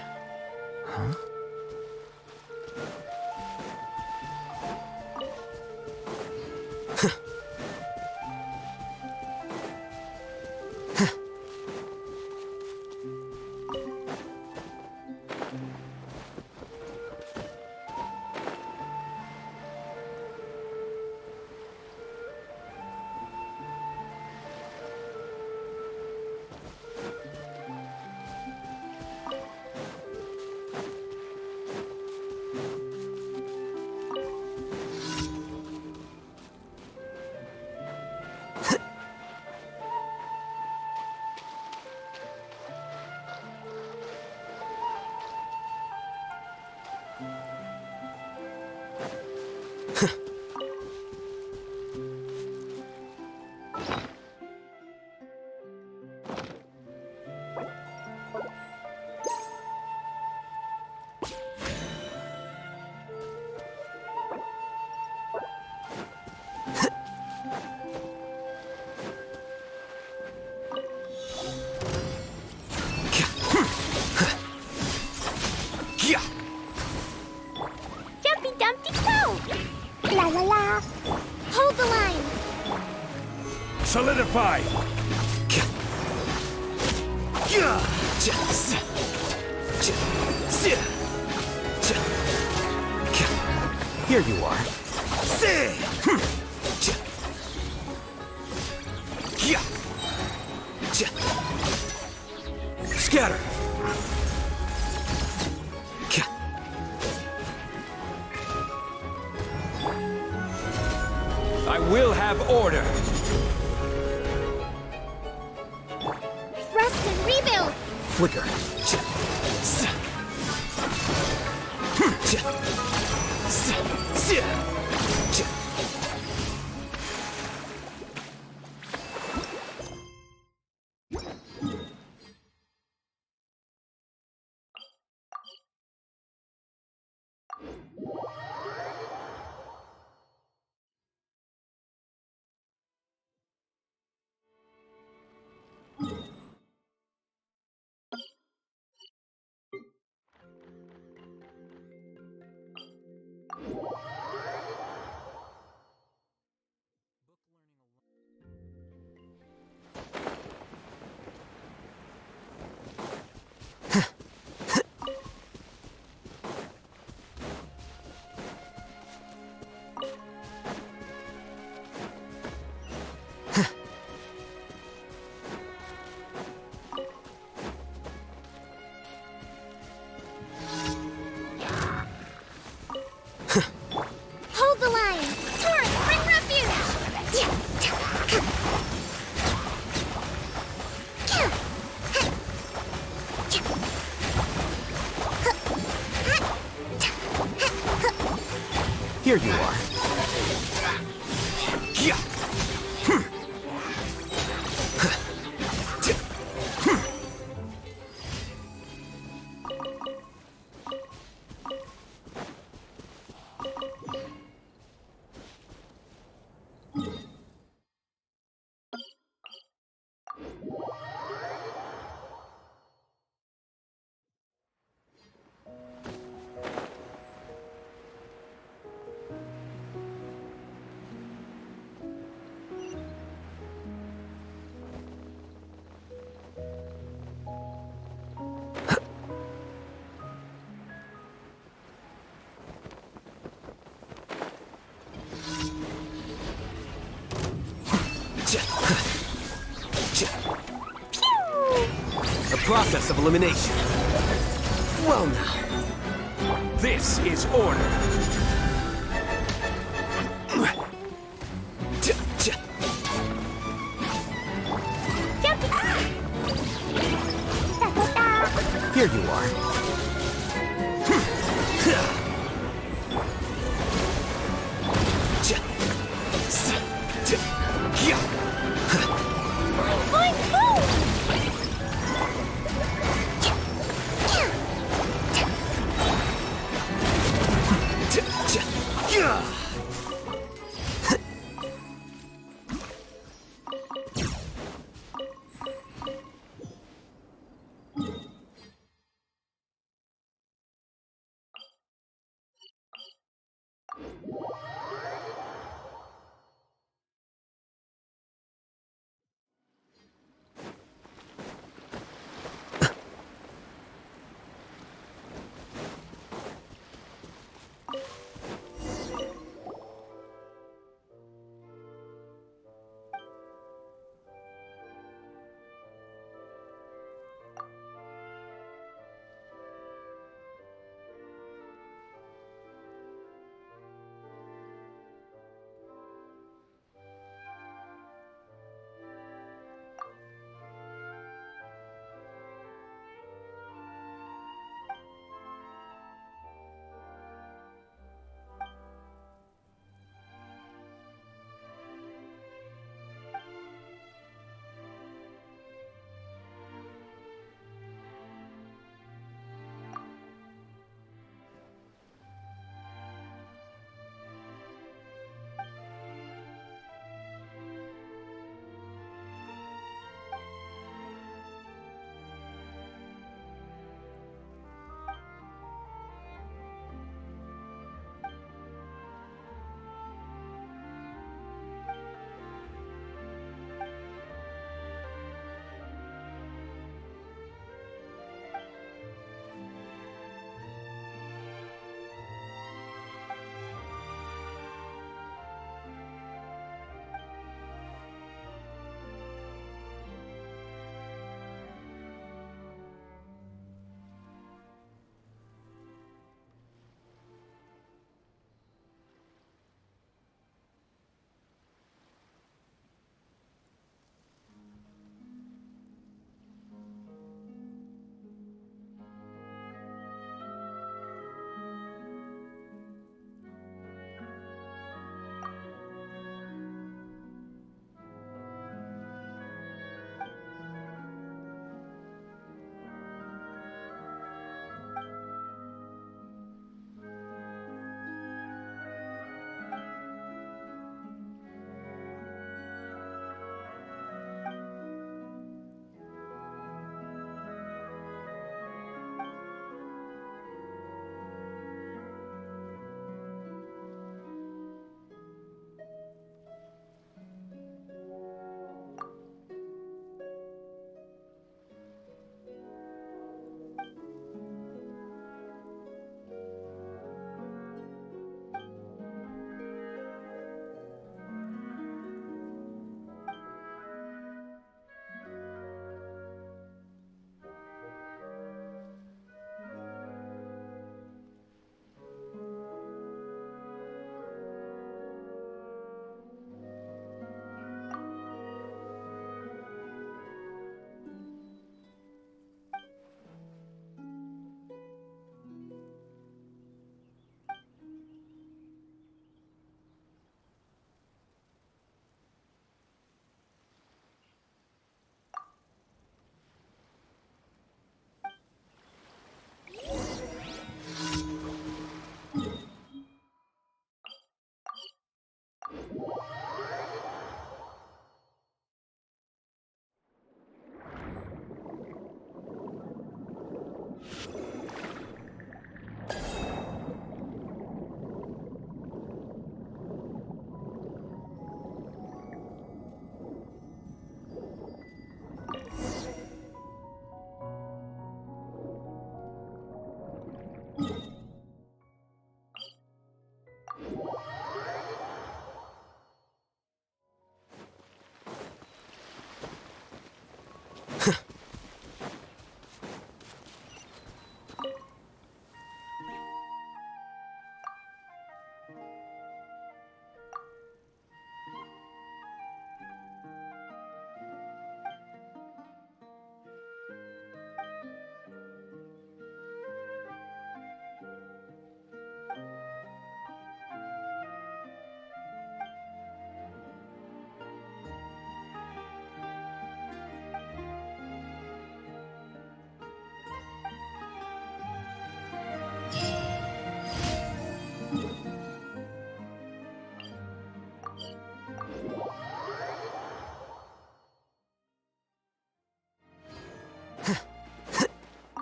Huh?
Jumpy Dumpty go! La la la! Hold the line!
Solidify!
Here you are.
Scatter! I will have order!
Rest and rebuild!
Flicker.
Hold the line! Torrent, bring refuge!
Here you are. A process of elimination. Well now.
This is order!
Here you are.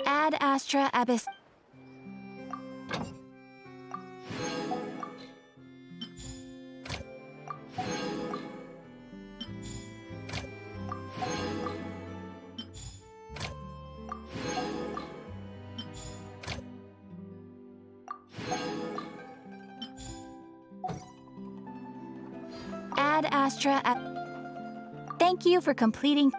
Ad Astra Abyss. Ad Astra. Thank you for completing.